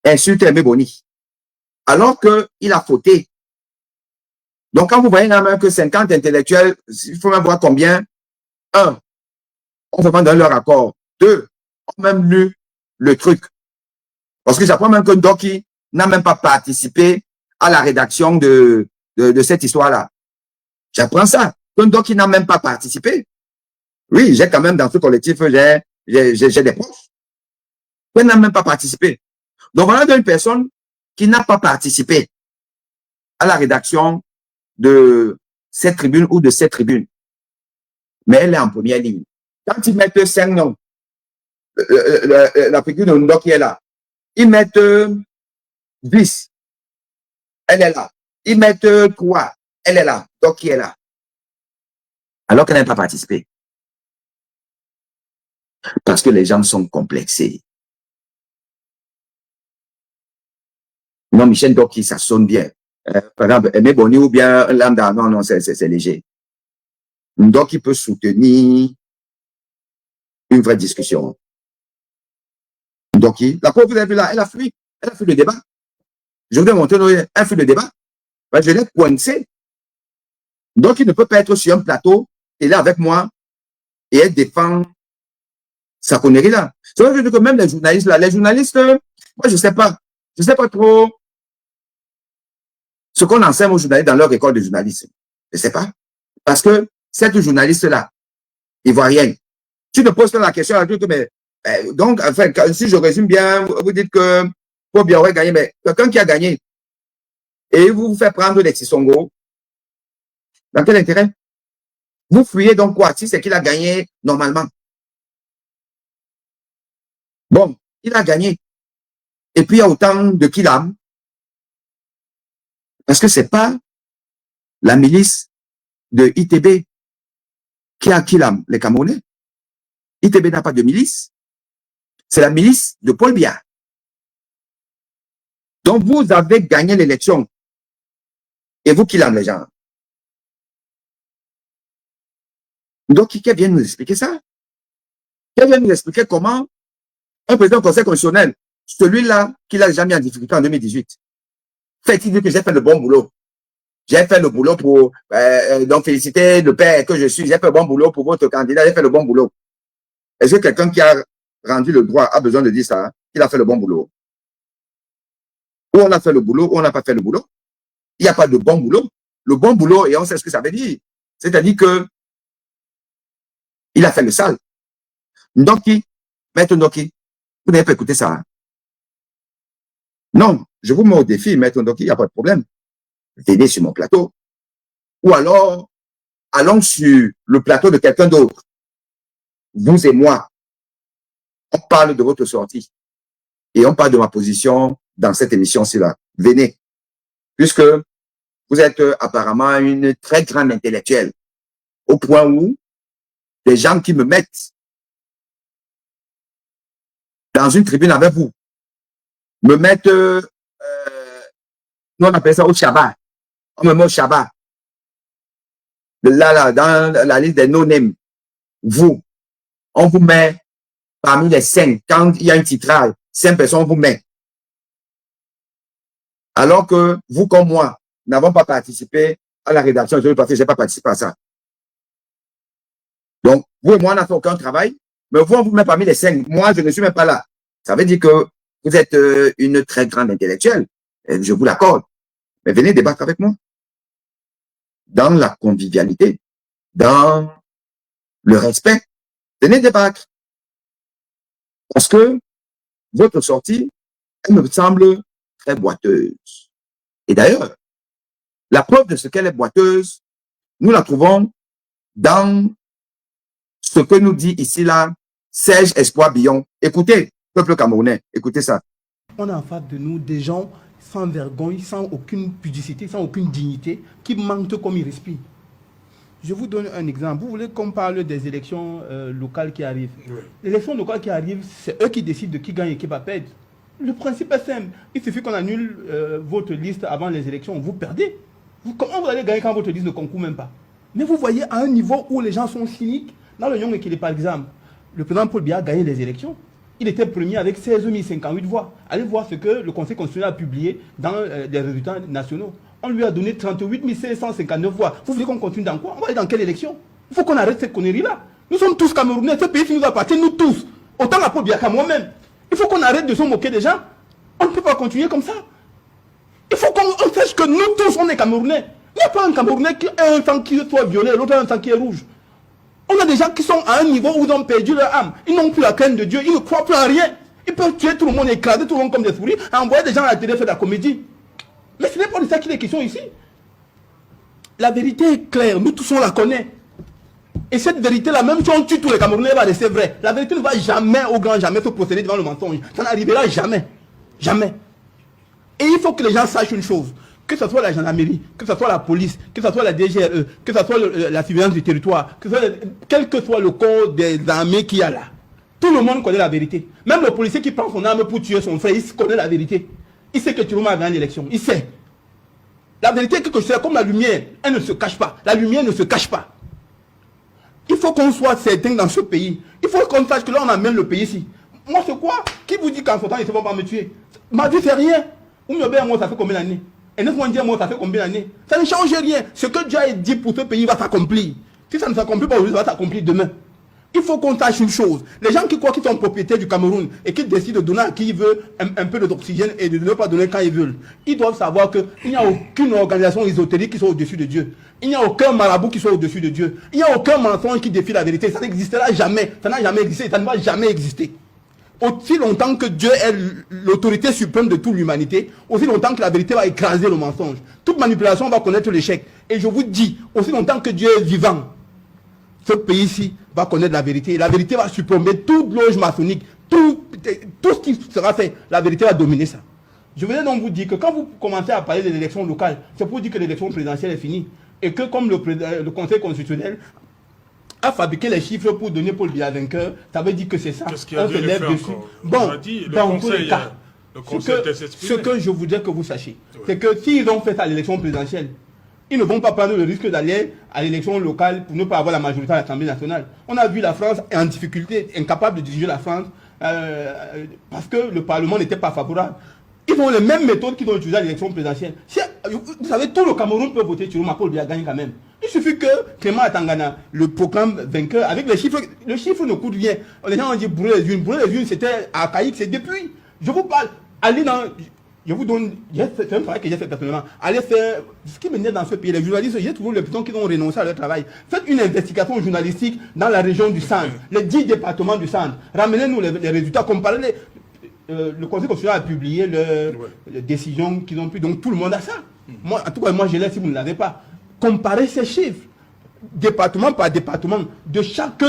insulte Aimé Boni, alors qu'il a fauté. Donc quand vous voyez là même que 50 intellectuels, il faut même voir combien. 1, on fait pas donner leur accord. 2, on a même lu le truc. Parce que j'apprends même que Ndoki n'a même pas participé à la rédaction de cette histoire-là. J'apprends ça. Donc, qui n'a même pas participé. Oui, j'ai quand même dans ce collectif, j'ai des proches. Qui n'a même pas participé. Donc, voilà une personne qui n'a pas participé à la rédaction de cette tribune ou de cette tribune. Mais elle est en première ligne. Quand ils mettent 5 noms, la figure de Ndo qui est là, ils mettent 10, elle est là. Ils mettent 3, elle est là. Donc qui est là. Alors qu'elle n'a pas participé. Parce que les gens sont complexés. Non, Michel Doki, ça sonne bien. Par exemple, Aimé Boni ou bien Lambda, non, c'est léger. Donc, il peut soutenir une vraie discussion. Donc, la pauvre, vous avez vu là, elle a fui le débat. Je vous ai montré, elle fui le débat. Je l'ai coincé. Donc, il ne peut pas être sur un plateau, il est avec moi, et elle défend sa connerie là. C'est vrai que même les journalistes là, moi, je sais pas trop ce qu'on enseigne aux journalistes dans leur école de journalisme. Je sais pas. Parce que cette journaliste-là, ivoirienne, tu te poses la question à tout, mais donc, enfin, si je résume bien, vous dites que Paul Biya aurait gagné, mais quelqu'un qui a gagné, et vous fait prendre les Tsongo, dans quel intérêt? Vous fuyez donc quoi? Si c'est qu'il a gagné normalement. Bon, il a gagné. Et puis il y a autant de Kilam. Parce que c'est pas la milice de ITB qui a Kilam, les Camerounais. ITB n'a pas de milice. C'est la milice de Paul Biya. Donc vous avez gagné l'élection. Et vous Kilam les gens. Donc qui vient nous expliquer ça? Qui vient nous expliquer comment un président du Conseil constitutionnel, celui-là qui l'a jamais mis en difficulté en 2018, fait-il dire que j'ai fait le bon boulot? J'ai fait le boulot pour donc féliciter le père que je suis. J'ai fait le bon boulot pour votre candidat. J'ai fait le bon boulot. Est-ce que quelqu'un qui a rendu le droit a besoin de dire ça, qu'il a fait le bon boulot? Ou on a fait le boulot, ou on n'a pas fait le boulot? Il n'y a pas de bon boulot. Le bon boulot, et on sait ce que ça veut dire. C'est-à-dire que il a fait le sale. Ndoki, Maître Ndoki, vous n'avez pas écouté ça. Hein? Non, je vous mets au défi, Maître Ndoki, il n'y a pas de problème. Venez sur mon plateau. Ou alors, allons sur le plateau de quelqu'un d'autre. Vous et moi, on parle de votre sortie. Et on parle de ma position dans cette émission-ci là. Venez. Puisque vous êtes apparemment une très grande intellectuelle. Au point où les gens qui me mettent dans une tribune avec vous, me mettent, nous on appelle ça au Shabbat. On me met au Shabbat. Là, dans la liste des no-names, vous, on vous met parmi les 5, quand il y a un titrage, 5 personnes, on vous met. Alors que vous, comme moi, n'avons pas participé à la rédaction, parce que je n'ai pas participé à ça. Donc, vous et moi, on n'a fait aucun travail, mais vous, on vous met parmi les 5. Moi, je ne suis même pas là. Ça veut dire que vous êtes une très grande intellectuelle, je vous l'accorde. Mais venez débattre avec moi. Dans la convivialité, dans le respect, venez débattre. Parce que votre sortie, elle me semble très boiteuse. Et d'ailleurs, la preuve de ce qu'elle est boiteuse, nous la trouvons dans ce que nous dit ici là, Serge Espoir Billon. Écoutez, peuple camerounais, écoutez ça. On a en face de nous des gens sans vergogne, sans aucune pudicité, sans aucune dignité, qui mentent comme ils respirent. Je vous donne un exemple. Vous voulez qu'on parle des élections locales qui arrivent? Oui. Les élections locales qui arrivent, c'est eux qui décident de qui gagne et qui va perdre. Le principe est simple. Il suffit qu'on annule votre liste avant les élections. Vous perdez. Comment vous allez gagner quand votre liste ne concourt même pas? Mais vous voyez à un niveau où les gens sont cyniques. Dans le Nyong Ekele, par exemple, le président Paul Biya a gagné les élections. Il était premier avec 16 058 voix. Allez voir ce que le Conseil constitutionnel a publié dans les résultats nationaux. On lui a donné 38 559 voix. Vous voulez qu'on continue dans quoi? On va aller dans quelle élection? Il faut qu'on arrête cette connerie-là. Nous sommes tous Camerounais. Ce pays qui nous appartient, nous tous. Autant à Paul Biya qu'à moi-même. Il faut qu'on arrête de se moquer des gens. On ne peut pas continuer comme ça. Il faut qu'on sache que nous tous, on est Camerounais. Il n'y a pas un Camerounais qui a un sang qui soit violet, l'autre a un sang qui est rouge. On a des gens qui sont à un niveau où ils ont perdu leur âme. Ils n'ont plus la crainte de Dieu, ils ne croient plus en rien. Ils peuvent tuer tout le monde, écraser tout le monde comme des souris, envoyer des gens à la télé faire de la comédie. Mais ce n'est pas de ça qu'il est question ici. La vérité est claire, nous tous on la connaît. Et cette vérité-là, même si on tue tous les Camerounais, elle va rester vraie. La vérité ne va jamais, au grand jamais, se procéder devant le mensonge. Ça n'arrivera jamais. Jamais. Et il faut que les gens sachent une chose. Que ce soit la gendarmerie, que ce soit la police, que ce soit la DGRE, que ce soit la surveillance du territoire, quel que soit le corps des armées qu'il y a là. Tout le monde connaît la vérité. Même le policier qui prend son arme pour tuer son frère, il connaît la vérité. Il sait que Chiroma a gagné l'élection. Il sait. La vérité est que c'est comme la lumière. Elle ne se cache pas. La lumière ne se cache pas. Il faut qu'on soit certain dans ce pays. Il faut qu'on sache que là, on amène le pays ici. Moi, c'est quoi? Qui vous dit qu'en ce temps, ils ne vont pas me tuer? Ma vie, c'est rien. Ou moi, ça fait combien d'années? Et neuf mois, moi, ça fait combien d'années? Ça ne change rien. Ce que Dieu a dit pour ce pays va s'accomplir. Si ça ne s'accomplit pas aujourd'hui, ça va s'accomplir demain. Il faut qu'on sache une chose. Les gens qui croient qu'ils sont propriétaires du Cameroun et qui décident de donner à qui ils veulent un peu d'oxygène et de ne pas donner quand ils veulent, ils doivent savoir qu'il n'y a aucune organisation ésotérique qui soit au-dessus de Dieu. Il n'y a aucun marabout qui soit au-dessus de Dieu. Il n'y a aucun mensonge qui défie la vérité. Ça n'existera jamais. Ça n'a jamais existé. Ça ne va jamais exister. Aussi longtemps que Dieu est l'autorité suprême de toute l'humanité, aussi longtemps que la vérité va écraser le mensonge. Toute manipulation va connaître l'échec. Et je vous dis, aussi longtemps que Dieu est vivant, ce pays-ci va connaître la vérité. La vérité va surplomber toute loge maçonnique, tout ce qui sera fait. La vérité va dominer ça. Je voulais donc vous dire que quand vous commencez à parler de l'élection locale, c'est pour dire que l'élection présidentielle est finie. Et que comme le Conseil constitutionnel a fabriqué les chiffres pour donner Paul Biya vainqueur, ça veut dire que c'est ça. Qu'est-ce qu'il a dit dessus? Bon, dans tous les cas, ce que je voudrais que vous sachiez, c'est que s'ils ont fait ça à l'élection présidentielle, ils ne vont pas prendre le risque d'aller à l'élection locale pour ne pas avoir la majorité à l'Assemblée nationale. On a vu la France en difficulté, incapable de diriger la France, parce que le Parlement n'était pas favorable. Ils ont les mêmes méthodes qu'ils ont utilisées à l'élection présidentielle. Vous savez, tout le Cameroun peut voter sur Paul Biya gagne quand même. Il suffit que Clément Atangana le proclame vainqueur avec les chiffres. Le chiffre ne coûte rien. Les gens ont dit brûler les unes. Brûler les unes, c'était à Caïque, c'est depuis. Je vous parle. Allez dans. Je vous donne. C'est un travail que j'ai fait personnellement. Allez faire. Ce qui me dit dans ce pays, les journalistes, j'ai trouvé l'impression qu'ils ont renoncé à leur travail. Faites une investigation journalistique dans la région du centre, les 10 départements du centre. Ramenez-nous les résultats, comparez-les. Le Conseil constitutionnel a publié les décisions qu'ils ont prises. Donc tout le monde a ça. Moi, en tout cas, moi je l'ai si vous ne l'avez pas. Comparez ces chiffres, département par département, de chaque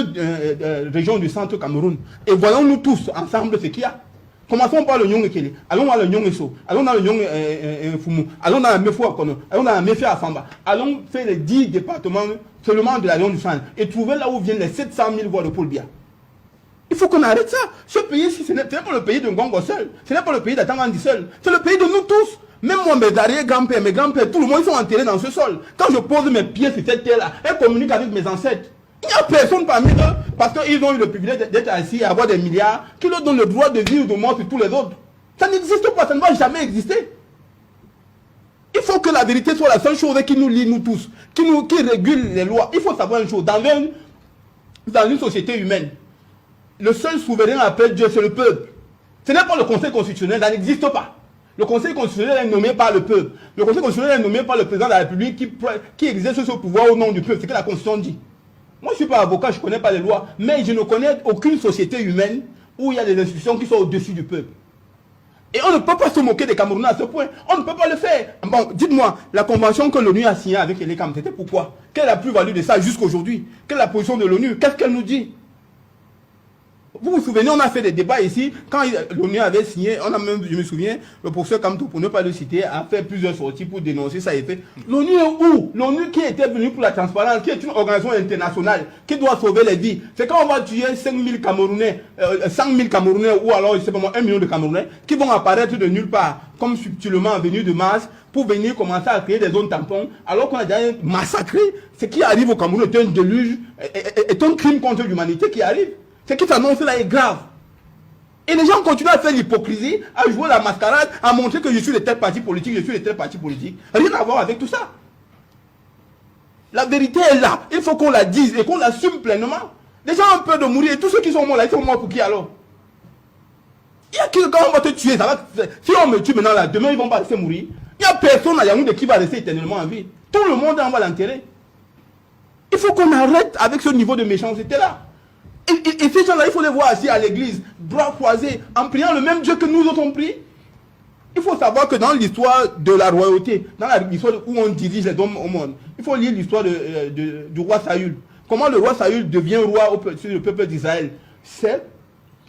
région du centre Cameroun. Et voyons-nous tous ensemble ce qu'il y a. Commençons par le Nyong-Ekele, allons dans le Nyong-Eso, allons dans le Nyong-Fumu, allons dans la Mefou-Akono, allons dans la Mefé-Afamba, allons faire les 10 départements seulement de la région du centre et trouver là où viennent les 700 000 voix de Paul Biya. Il faut qu'on arrête ça. Ce pays-ci, ce n'est pas le pays de Ngongo seul. Ce n'est pas le pays d'Atangandi seul. C'est le pays de nous tous. Même moi, mes arrière-grands-pères, mes grands-pères, tout le monde, ils sont enterrés dans ce sol. Quand je pose mes pieds sur cette terre-là, elles communiquent avec mes ancêtres. Il n'y a personne parmi eux, parce qu'ils ont eu le privilège d'être assis et avoir des milliards, qui leur donnent le droit de vivre ou de mort sur tous les autres. Ça n'existe pas, ça ne va jamais exister. Il faut que la vérité soit la seule chose qui nous lie, nous tous, qui régule les lois. Il faut savoir une chose. Dans une société humaine, le seul souverain après Dieu, c'est le peuple. Ce n'est pas le Conseil constitutionnel, ça n'existe pas. Le Conseil constitutionnel est nommé par le peuple. Le Conseil constitutionnel est nommé par le président de la République qui exerce ce pouvoir au nom du peuple. C'est ce que la Constitution dit. Moi, je ne suis pas avocat, je ne connais pas les lois, mais je ne connais aucune société humaine où il y a des institutions qui sont au-dessus du peuple. Et on ne peut pas se moquer des Camerounais à ce point. On ne peut pas le faire. Bon, dites-moi, la convention que l'ONU a signée avec les CAM, c'était pourquoi? Quelle est la plus-value de ça jusqu'à aujourd'hui? Quelle est la position de l'ONU? Qu'est-ce qu'elle nous dit? Vous vous souvenez, on a fait des débats ici, quand l'ONU avait signé, on a même, je me souviens, le professeur Kamto, pour ne pas le citer, a fait plusieurs sorties pour dénoncer ça et fait. L'ONU est où? L'ONU qui était venue pour la transparence, qui est une organisation internationale, qui doit sauver les vies. C'est quand on va tuer 5 000 Camerounais, 100 000 Camerounais, ou alors, je sais pas moi, 1 million de Camerounais, qui vont apparaître de nulle part, comme subtilement venus de Mars, pour venir commencer à créer des zones tampons, alors qu'on a déjà massacré. Ce qui arrive au Cameroun est un déluge, est un crime contre l'humanité qui arrive. Ce qui s'annonce là est grave. Et les gens continuent à faire l'hypocrisie, à jouer la mascarade, à montrer que je suis de tel parti politique, je suis de tel parti politique. Rien à voir avec tout ça. La vérité est là. Il faut qu'on la dise et qu'on l'assume pleinement. Les gens ont peur de mourir. Et tous ceux qui sont morts là, ils sont morts pour qui alors? Il y a qui, quand on va te tuer, ça va, si on me tue maintenant là, demain ils vont pas laisser mourir. Il n'y a personne à Yaoundé qui va rester éternellement en vie. Tout le monde en va l'enterrer. Il faut qu'on arrête avec ce niveau de méchanceté-là. Et ces gens-là, il faut les voir assis à l'église, bras croisés, en priant le même Dieu que nous autres on prie. Il faut savoir que dans l'histoire de la royauté, dans l'histoire où on dirige les hommes au monde, il faut lire l'histoire du roi Saül. Comment le roi Saül devient roi sur le peuple d'Israël. C'est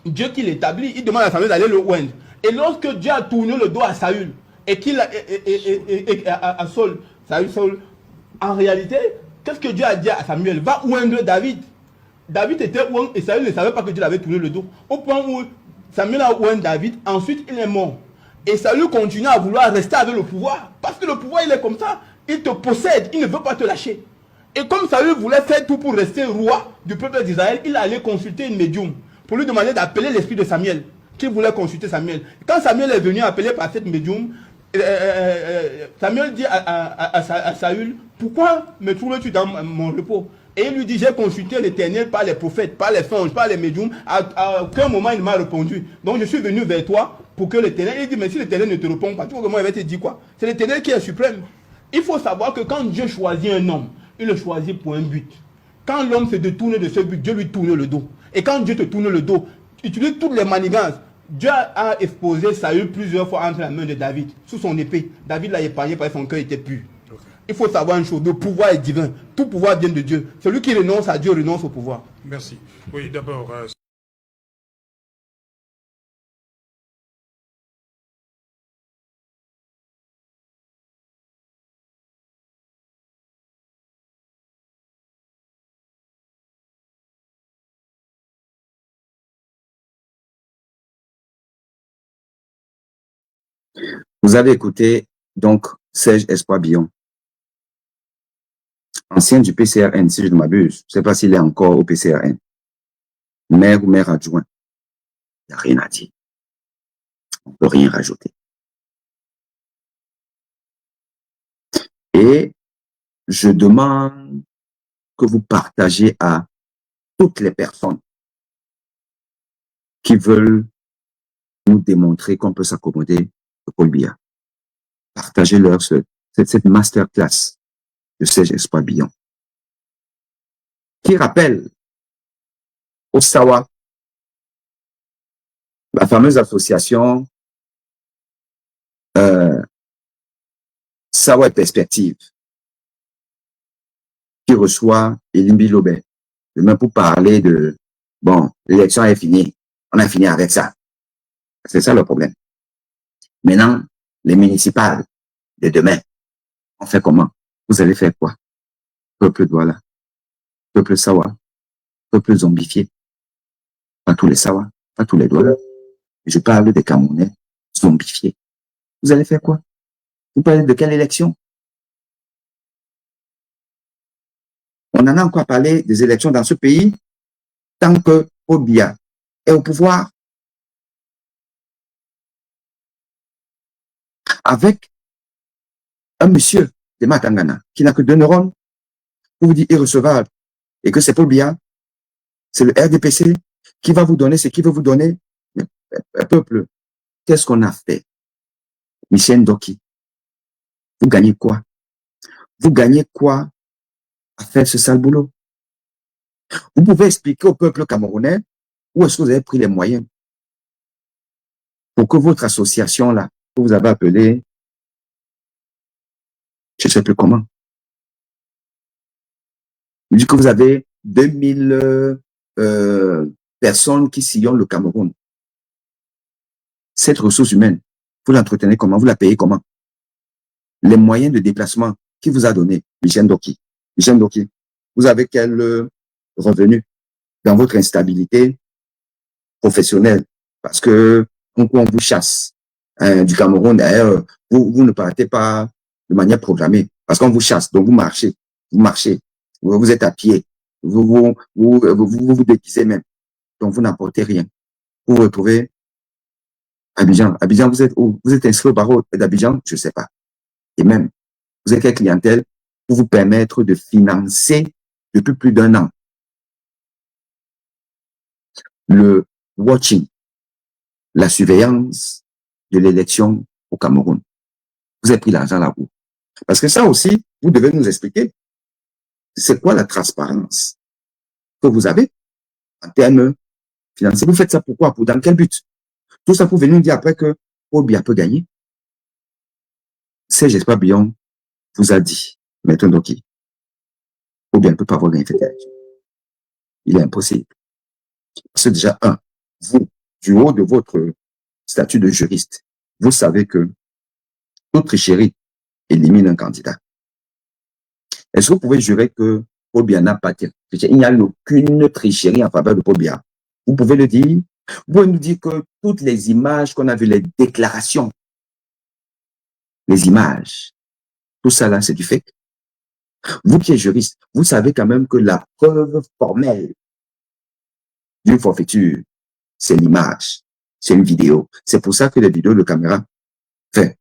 Dieu qui l'établit. Il demande à Samuel d'aller le oindre. Et lorsque Dieu a tourné le dos à Saül, et qu'il à Saul, en réalité, qu'est-ce que Dieu a dit à Samuel? Va oindre David. David était oint et Saül ne savait pas que Dieu l'avait tourné le dos. Au point où Samuel a oint David, ensuite il est mort. Et Saül continue à vouloir rester avec le pouvoir. Parce que le pouvoir, il est comme ça. Il te possède, il ne veut pas te lâcher. Et comme Saül voulait faire tout pour rester roi du peuple d'Israël, il allait consulter une médium pour lui demander d'appeler l'esprit de Samuel, qui voulait consulter Samuel. Quand Samuel est venu appeler par cette médium, Samuel dit à Saül, pourquoi me trouves-tu dans mon repos? Et il lui dit, j'ai consulté l'Éternel par les prophètes, par les anges, par les médiums. À aucun moment il m'a répondu. Donc je suis venu vers toi pour que l'Éternel, il dit, mais si l'Éternel ne te répond pas, tu vois comment il va te dire quoi? C'est l'Éternel qui est suprême. Il faut savoir que quand Dieu choisit un homme, il le choisit pour un but. Quand l'homme se détourne de ce but, Dieu lui tourne le dos. Et quand Dieu te tourne le dos, utilise toutes les manigances. Dieu a exposé Saül plusieurs fois entre la main de David, sous son épée. David l'a épargné parce que son cœur était pur. Il faut savoir une chose, le pouvoir est divin. Tout pouvoir vient de Dieu. Celui qui renonce à Dieu renonce au pouvoir. Merci. Oui, d'abord... Vous avez écouté donc Serge Espoir Billon, ancien du PCRN, si je ne m'abuse. Je ne sais pas s'il est encore au PCRN. Maire ou maire adjoint. Il n'y a rien à dire. On ne peut rien rajouter. Et je demande que vous partagez à toutes les personnes qui veulent nous démontrer qu'on peut s'accommoder de Paul Biya. Partagez-leur cette masterclass de Serge Espoir Billon, qui rappelle au SAWA, la fameuse association SAWA et Perspective, qui reçoit Elimbi Lobé, demain pour parler de, bon, l'élection est finie, on a fini avec ça. C'est ça le problème. Maintenant, les municipales de demain, on fait comment? Vous allez faire quoi? Peuple Douala, peuple Sawa, peuple zombifié. Pas tous les Sawa, pas tous les Douala. Je parle des Camerounais zombifiés. Vous allez faire quoi? Vous parlez de quelle élection? On en a encore parlé des élections dans ce pays tant que Paul Biya est au pouvoir. Avec un monsieur de Matangana qui n'a que 2 neurones pour vous dire irrecevable et que c'est Paul Biya, c'est le RDPC qui va vous donner ce qu'il veut vous donner. Mais, peuple, qu'est-ce qu'on a fait? Michel Ndoki, vous gagnez quoi? Vous gagnez quoi à faire ce sale boulot? Vous pouvez expliquer au peuple camerounais où est-ce que vous avez pris les moyens pour que votre association-là, que vous avez appelée, je ne sais plus comment, vous dites que vous avez 2000 personnes qui sillonnent le Cameroun. Cette ressource humaine, vous l'entretenez comment? Vous la payez comment? Les moyens de déplacement qui vous a donné Michel Ndoki. Michel Ndoki, vous avez quel revenu dans votre instabilité professionnelle? Parce que on vous chasse du Cameroun, d'ailleurs, vous ne partez pas de manière programmée, parce qu'on vous chasse, donc vous marchez, vous êtes à pied, vous déguisez même, donc vous n'apportez rien. Vous vous retrouvez à Abidjan. Abidjan, vous êtes où? Vous êtes inscrit au barreau d'Abidjan? Je ne sais pas. Et même, vous êtes quelle clientèle pour vous permettre de financer depuis plus d'1 an le watching, la surveillance de l'élection au Cameroun. Vous avez pris l'argent là-haut. Parce que ça aussi, vous devez nous expliquer c'est quoi la transparence que vous avez en termes financiers. Vous faites ça pourquoi? Dans quel but? Tout ça pour venir nous dire après que Paul Biya peut gagner. Serge Esparbion vous a dit, Maître Ndoki, Paul Biya ne peut pas avoir gagné cette élection. Il est impossible. C'est déjà vous, du haut de votre statut de juriste, vous savez que toute tricherie élimine un candidat. Est-ce que vous pouvez jurer que Paul Biya n'a pas triché? Il n'y a aucune tricherie en faveur de Paul Biya. Vous pouvez le dire. Vous pouvez nous dire que toutes les images qu'on a vues, les déclarations, les images, tout ça là, c'est du fake. Vous qui êtes juriste, vous savez quand même que la preuve formelle d'une forfaiture, c'est l'image, c'est une vidéo. C'est pour ça que les vidéos de caméra, les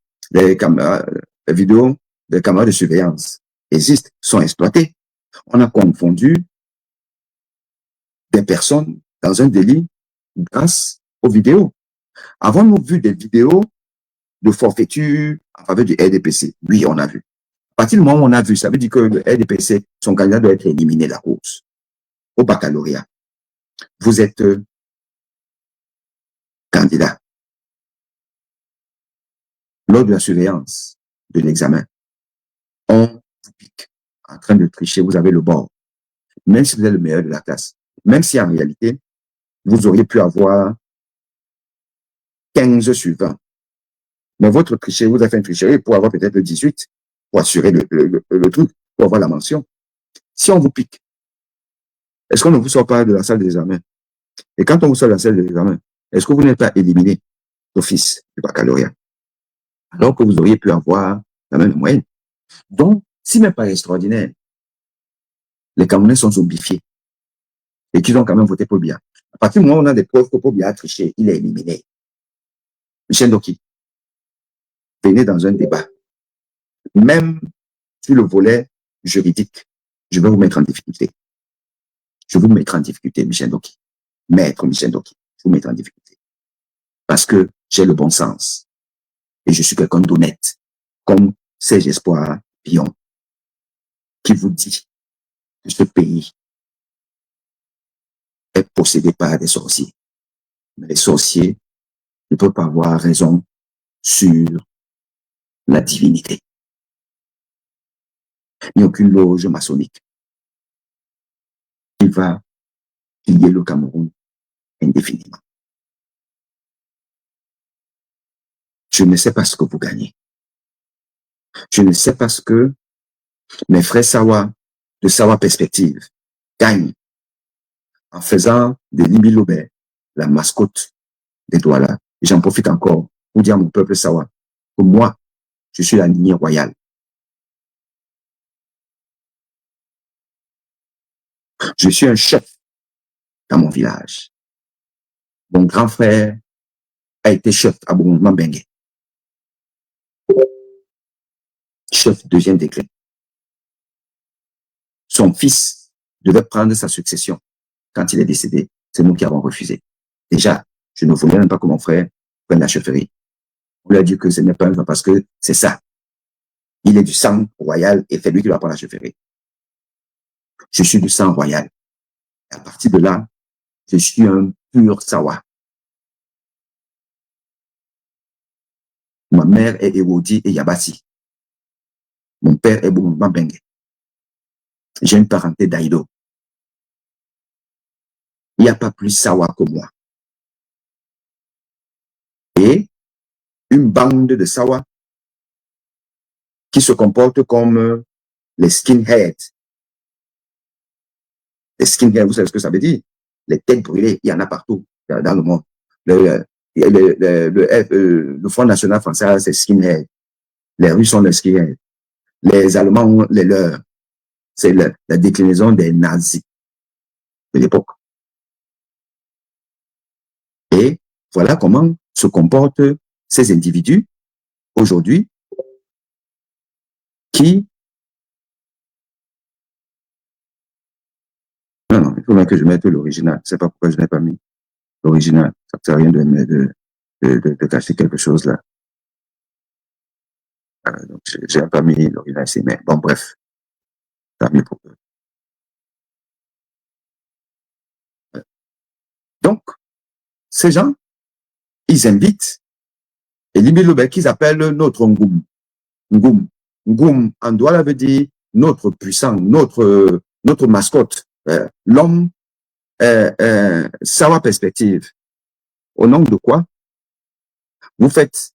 vidéos de caméras de surveillance existent, sont exploitées. On a confondu des personnes dans un délit grâce aux vidéos. Avons-nous vu des vidéos de forfaiture en faveur du RDPC? Oui, on a vu. À partir du moment où on a vu, ça veut dire que le RDPC, son candidat doit être éliminé de la course au baccalauréat. Vous êtes candidat. Lors de la surveillance de l'examen, on vous pique en train de tricher, vous avez le bord. Même si vous êtes le meilleur de la classe, même si en réalité, vous auriez pu avoir 15 sur 20. Mais votre tricherie, vous avez fait une tricherie pour avoir peut-être le 18, pour assurer le truc, pour avoir la mention. Si on vous pique, est-ce qu'on ne vous sort pas de la salle d'examen? Et quand on vous sort de la salle d'examen, est-ce que vous n'êtes pas éliminé d'office du baccalauréat? Alors que vous auriez pu avoir la même moyenne. Donc, si même pas extraordinaire, les Camerounais sont zombifiés et qu'ils ont quand même voté pour Biya. À partir du moment où on a des preuves que Paul Biya a triché, il est éliminé. Michel Ndoki, venez dans un débat. Même sur le volet juridique, je vais vous mettre en difficulté. Je vous mettrai en difficulté, Michel Ndoki. Maître Michel Ndoki, je vous mettrai en difficulté. Parce que j'ai le bon sens. Et je suis quelqu'un d'honnête, comme Serge Esparbion, qui vous dit que ce pays est possédé par des sorciers. Mais les sorciers ne peuvent pas avoir raison sur la divinité. Il n'y a aucune loge maçonnique qui va piller le Cameroun indéfiniment. Je ne sais pas ce que vous gagnez. Je ne sais pas ce que mes frères Sawa, de Sawa Perspective, gagnent en faisant de Libi Lobé la mascotte des Douala. Et j'en profite encore pour dire à mon peuple Sawa que moi, je suis la lignée royale. Je suis un chef dans mon village. Mon grand frère a été chef à Mambenge. Chef deuxième degré. Son fils devait prendre sa succession. Quand il est décédé, c'est nous qui avons refusé. Déjà, je ne voulais même pas que mon frère prenne la chefferie. On lui a dit que ce n'est pas un choix parce que c'est ça. Il est du sang royal et c'est lui qui doit prendre la chefferie. Je suis du sang royal. Et à partir de là, je suis un pur Sawa. Ma mère est Ewodi et Yabasi. Mon père est Mambenge. J'ai une parenté d'Aïdo. Il n'y a pas plus Sawa que moi. Et une bande de Sawa qui se comportent comme les skinheads. Les skinheads, vous savez ce que ça veut dire? Les têtes brûlées, il y en a partout dans le monde. Le Front National français, c'est skinhead. Les Russes sont les skinheads. Les Allemands ont les leurs. C'est la déclinaison des nazis de l'époque. Et voilà comment se comportent ces individus aujourd'hui qui... Non, il faut bien que je mette l'original. C'est pas pourquoi je n'ai pas mis l'original. Ça ne sert à rien de cacher quelque chose là. Donc, j'ai pas mis l'original ici, mais bon, bref. Tant mieux pour eux. Donc, ces gens, ils invitent et Limbi qu'ils appellent notre Ngoum. Ngoum. Ngoum, en Douala veut dire notre puissant, notre mascotte. L'homme, Sawa Perspective. Au nom de quoi? Vous faites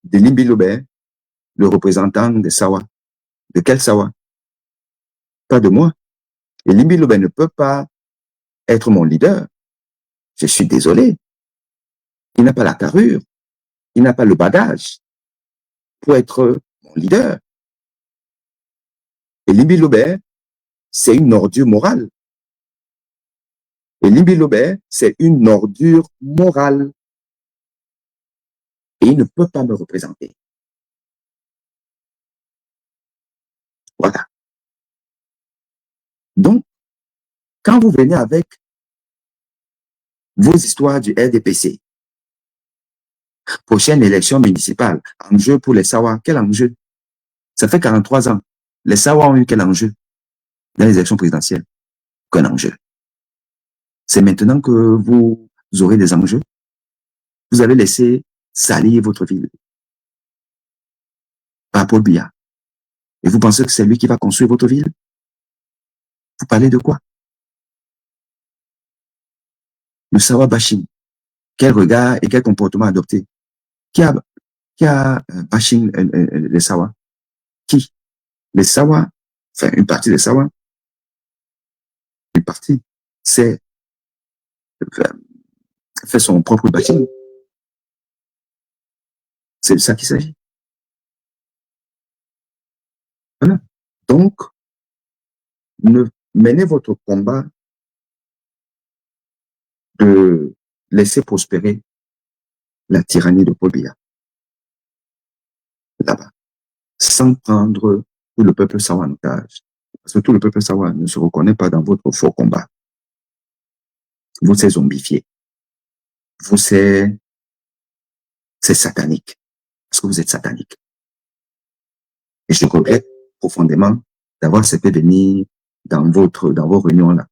de Limbi le représentant de Sawa. De quel Sawa? Pas de moi. Et Limbi ne peut pas être mon leader. Je suis désolé. Il n'a pas la carrure. Il n'a pas le bagage pour être mon leader. Et Limbi c'est une ordure morale. Et Limbi c'est une ordure morale. Et il ne peut pas me représenter. Voilà. Donc, quand vous venez avec vos histoires du RDPC, prochaine élection municipale, enjeu pour les Sawa, quel enjeu? Ça fait 43 ans. Les Sawa ont eu quel enjeu dans les élections présidentielles? Quel enjeu? C'est maintenant que vous aurez des enjeux. Vous avez laissé salir votre ville par Paul Biya. Et vous pensez que c'est lui qui va construire votre ville? Vous parlez de quoi? Le Sawa bashing. Quel regard et quel comportement adopter? Qui a bashing les Sawa? Qui? Les Sawa, enfin une partie des Sawa, une partie, c'est fait son propre bashing. C'est de ça qu'il s'agit. Voilà. Donc, ne menez votre combat de laisser prospérer la tyrannie de Paul Biya là-bas, sans prendre tout le peuple Sawa en otage. Parce que tout le peuple Sawa ne se reconnaît pas dans votre faux combat. Vous, c'est zombifié. Vous, c'est satanique. Parce que vous êtes satanique. Et je regrette profondément d'avoir accepté de venir dans vos réunions-là.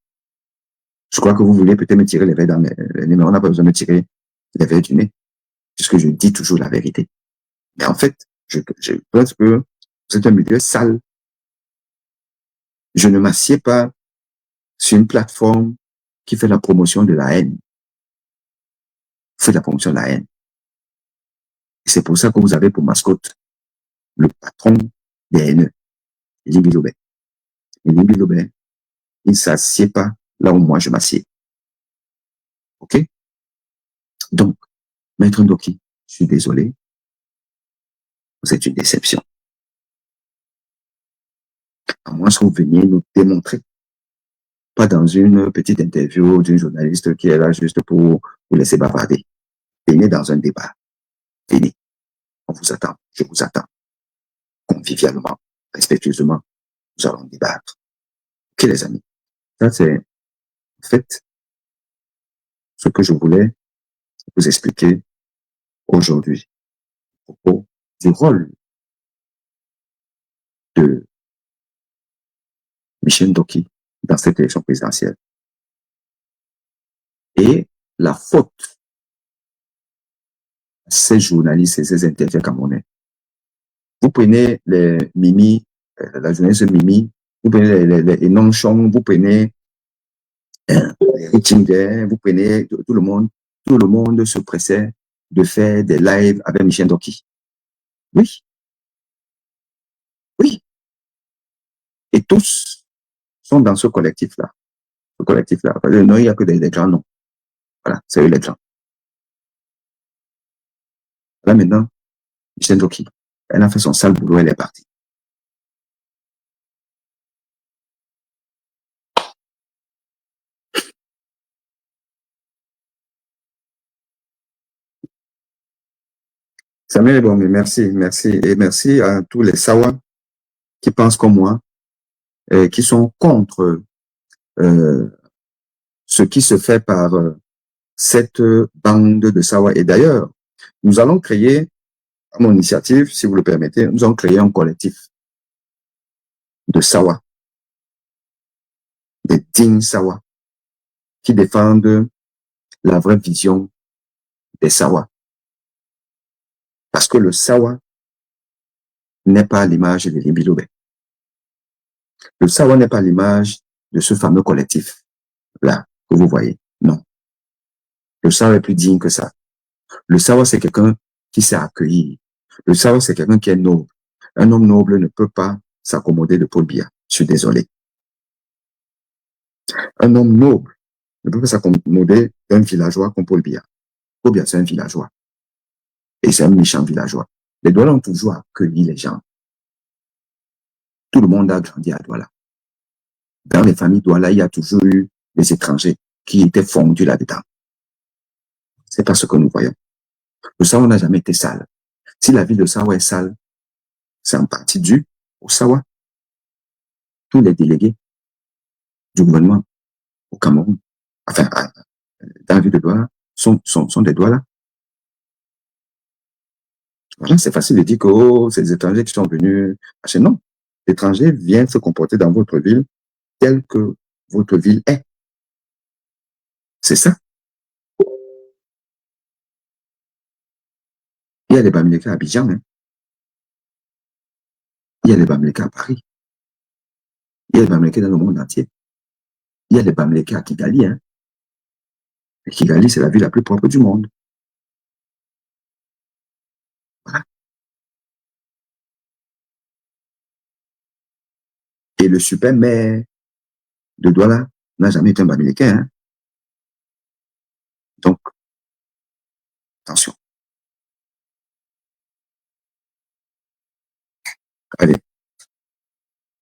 Je crois que vous voulez peut-être me tirer les verres dans les nez, mais on n'a pas besoin de me tirer les verres du nez, puisque je dis toujours la vérité. Mais en fait, je pense que vous êtes un milieu sale. Je ne m'assieds pas sur une plateforme qui fait la promotion de la haine. Vous faites la promotion de la haine. Et c'est pour ça que vous avez pour mascotte le patron des haineux, Limbi Lobé. Et Limbi Lobé, il ne s'assied pas là où moi je m'assieds. OK? Donc, Maître Ndoki, je suis désolé. Vous êtes une déception. À moins que vous veniez nous démontrer. Pas dans une petite interview d'une journaliste qui est là juste pour vous laisser bavarder. Venez dans un débat. Venez. On vous attend. Je vous attends. Convivialement, respectueusement, nous allons débattre. OK, les amis? Ça, c'est, en fait, ce que je voulais vous expliquer aujourd'hui à propos du rôle de Michel Ndoki dans cette élection présidentielle. Et la faute à ces journalistes et ces intervieweurs camerounais. Vous prenez les Mimi, la journaliste Mimi, vous prenez les non-chons, vous prenez les Richinger, vous prenez tout le monde se pressait de faire des lives avec Michel Ndoki. Oui. Oui. Et tous sont dans ce collectif-là. Ce collectif-là. Non, il n'y a que des grands noms. Voilà, c'est eux les grands. Là maintenant, Michel Ndoki, elle a fait son sale boulot, elle est partie. Samuel Ebomé, merci, merci. Et merci à tous les Sawa qui pensent comme moi, et qui sont contre ce qui se fait par cette bande de Sawa. Et d'ailleurs, nous allons créer à mon initiative, si vous le permettez, nous avons créé un collectif de Sawa, des dignes Sawa, qui défendent la vraie vision des Sawa. Parce que le Sawa n'est pas l'image de l'Imbilobe. Le Sawa n'est pas l'image de ce fameux collectif-là que vous voyez. Non. Le Sawa est plus digne que ça. Le Sawa, c'est quelqu'un qui sait accueillir. Le Sawa, c'est quelqu'un qui est noble. Un homme noble ne peut pas s'accommoder de Paul Biya. Je suis désolé. Un homme noble ne peut pas s'accommoder d'un villageois comme Paul Biya. Paul Biya, c'est un villageois. Et c'est un méchant villageois. Les Douala ont toujours accueilli les gens. Tout le monde a grandi à Douala. Dans les familles Douala, il y a toujours eu des étrangers qui étaient fondus là-dedans. C'est pas ce que nous voyons. Le Sawa n'a jamais été sale. Si la ville de Sawa est sale, c'est en partie dû au Sawa. Tous les délégués du gouvernement au Cameroun, enfin, dans la ville de Douala, sont des Douala. Voilà, c'est facile de dire que oh, c'est des étrangers qui sont venus. Non, l'étranger vient se comporter dans votre ville telle que votre ville est. C'est ça. Il y a des Bamileke à Abidjan, hein. Il y a des Bamileke à Paris. Il y a des Bamileke dans le monde entier. Il y a des Bamileke à Kigali, hein. Et Kigali, c'est la ville la plus propre du monde. Voilà. Et le super maire de Douala n'a jamais été un Bamileke, hein. Donc, attention. Allez,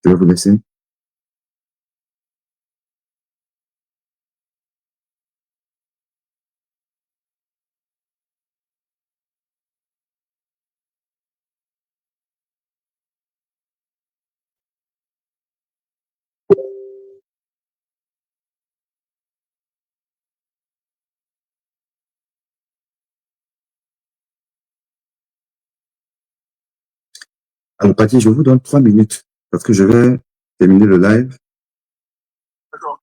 je vais vous laisser. Alors, Patty, je vous donne 3 minutes parce que je vais terminer le live. D'accord.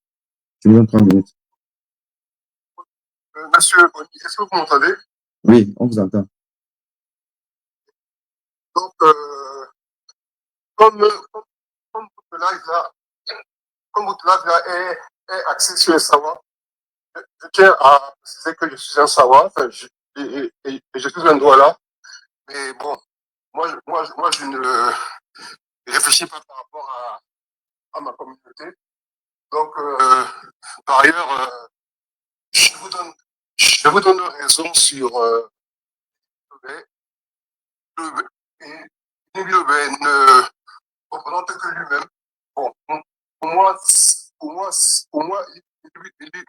Je vous donne 3 minutes. Monsieur, est-ce que vous m'entendez? Oui, on vous entend. Donc, comme votre live là, est axé sur les Sawa, je tiens à préciser que je suis un Sawa, enfin, et je suis un Douala. Mais bon, moi, je ne réfléchis pas par rapport à ma communauté. Donc, par ailleurs, je vous donne raison sur Imbilobe ne représente que lui-même. Bon, pour moi,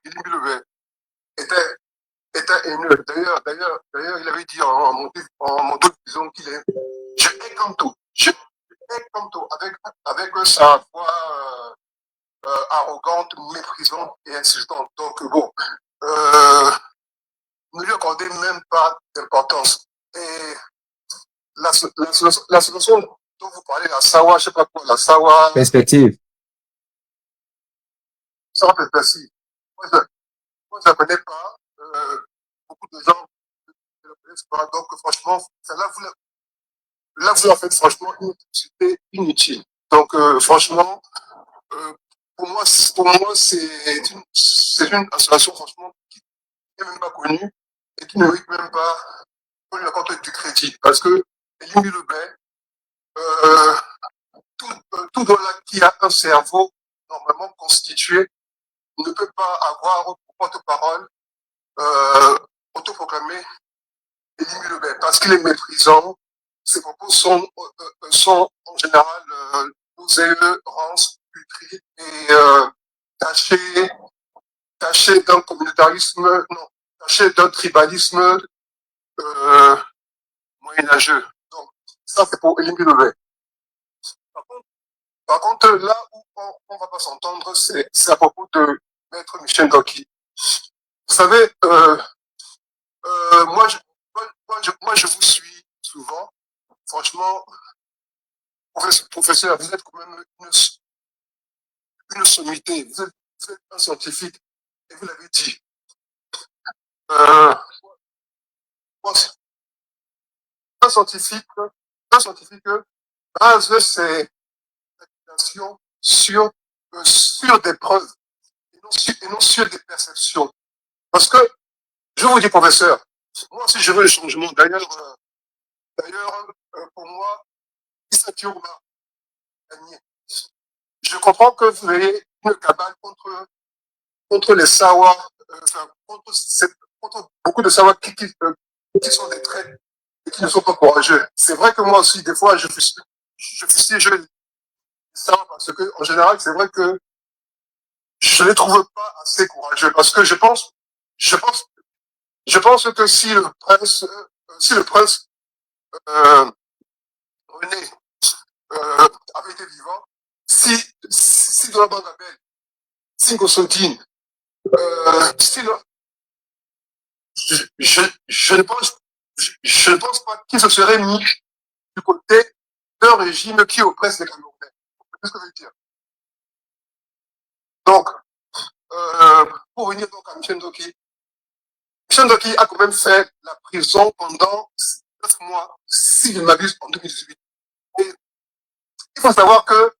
Imbilobe était haineux. D'ailleurs, il avait dit en montant disons qu'il est, je hais comme tout. Je hais comme tout, avec sa voix arrogante, méprisante et insultante. Donc, bon, ne lui accordez même pas d'importance. Et la solution dont vous parlez, la Sawa, je sais pas quoi, la Sawa. Perspective. Sawa perspective. Moi, je ne la connais pas. Beaucoup de gens ne la connaissent pas. Donc, franchement, là, vous en faites franchement une publicité inutile. Donc, franchement, pour moi, c'est une association, franchement, qui n'est même pas connue et qui ne mérite même pas qu'on lui accorde du crédit. Parce que l'Imbilobe, tout Douala qui a un cerveau normalement constitué ne peut pas avoir pour porte-parole autoproclamé L'Imbilobe parce qu'il est méprisant. Ses propos sont en général nauséeux, rances, putrides et tachés d'un communautarisme, non, tachés d'un tribalisme moyenâgeux. Donc, ça, c'est pour L'Imbilobe. Par contre, là où on ne va pas s'entendre, c'est à propos de Maître Michel Goki. Vous savez, moi, je vous suis souvent franchement, professeur, vous êtes quand même une sommité. Vous êtes un scientifique. Et vous l'avez dit. Moi, un scientifique base ses accusations sur des preuves et non sur des perceptions. Parce que, je vous dis, professeur, moi, si je veux le changement, d'ailleurs, pour moi, Issa Diouma a gagné. Je comprends que vous ayez une cabale contre les Sawa, contre beaucoup de Sawa qui sont des traits et qui ne sont pas courageux. C'est vrai que moi aussi, des fois, je fustige les Sawa parce que, en général, c'est vrai que je ne les trouve pas assez courageux parce que je pense que si le prince René avait été vivant, si Dolan Gabel, si Gosodine, je ne pense pas qu'il se serait mis du côté d'un régime qui oppresse les Camerounais. C'est ce que je veux dire. Donc, pour venir donc à Michel Ndoki a quand même fait la prison pendant 9 mois, si je ne m'abuse, en 2018. Et il faut savoir que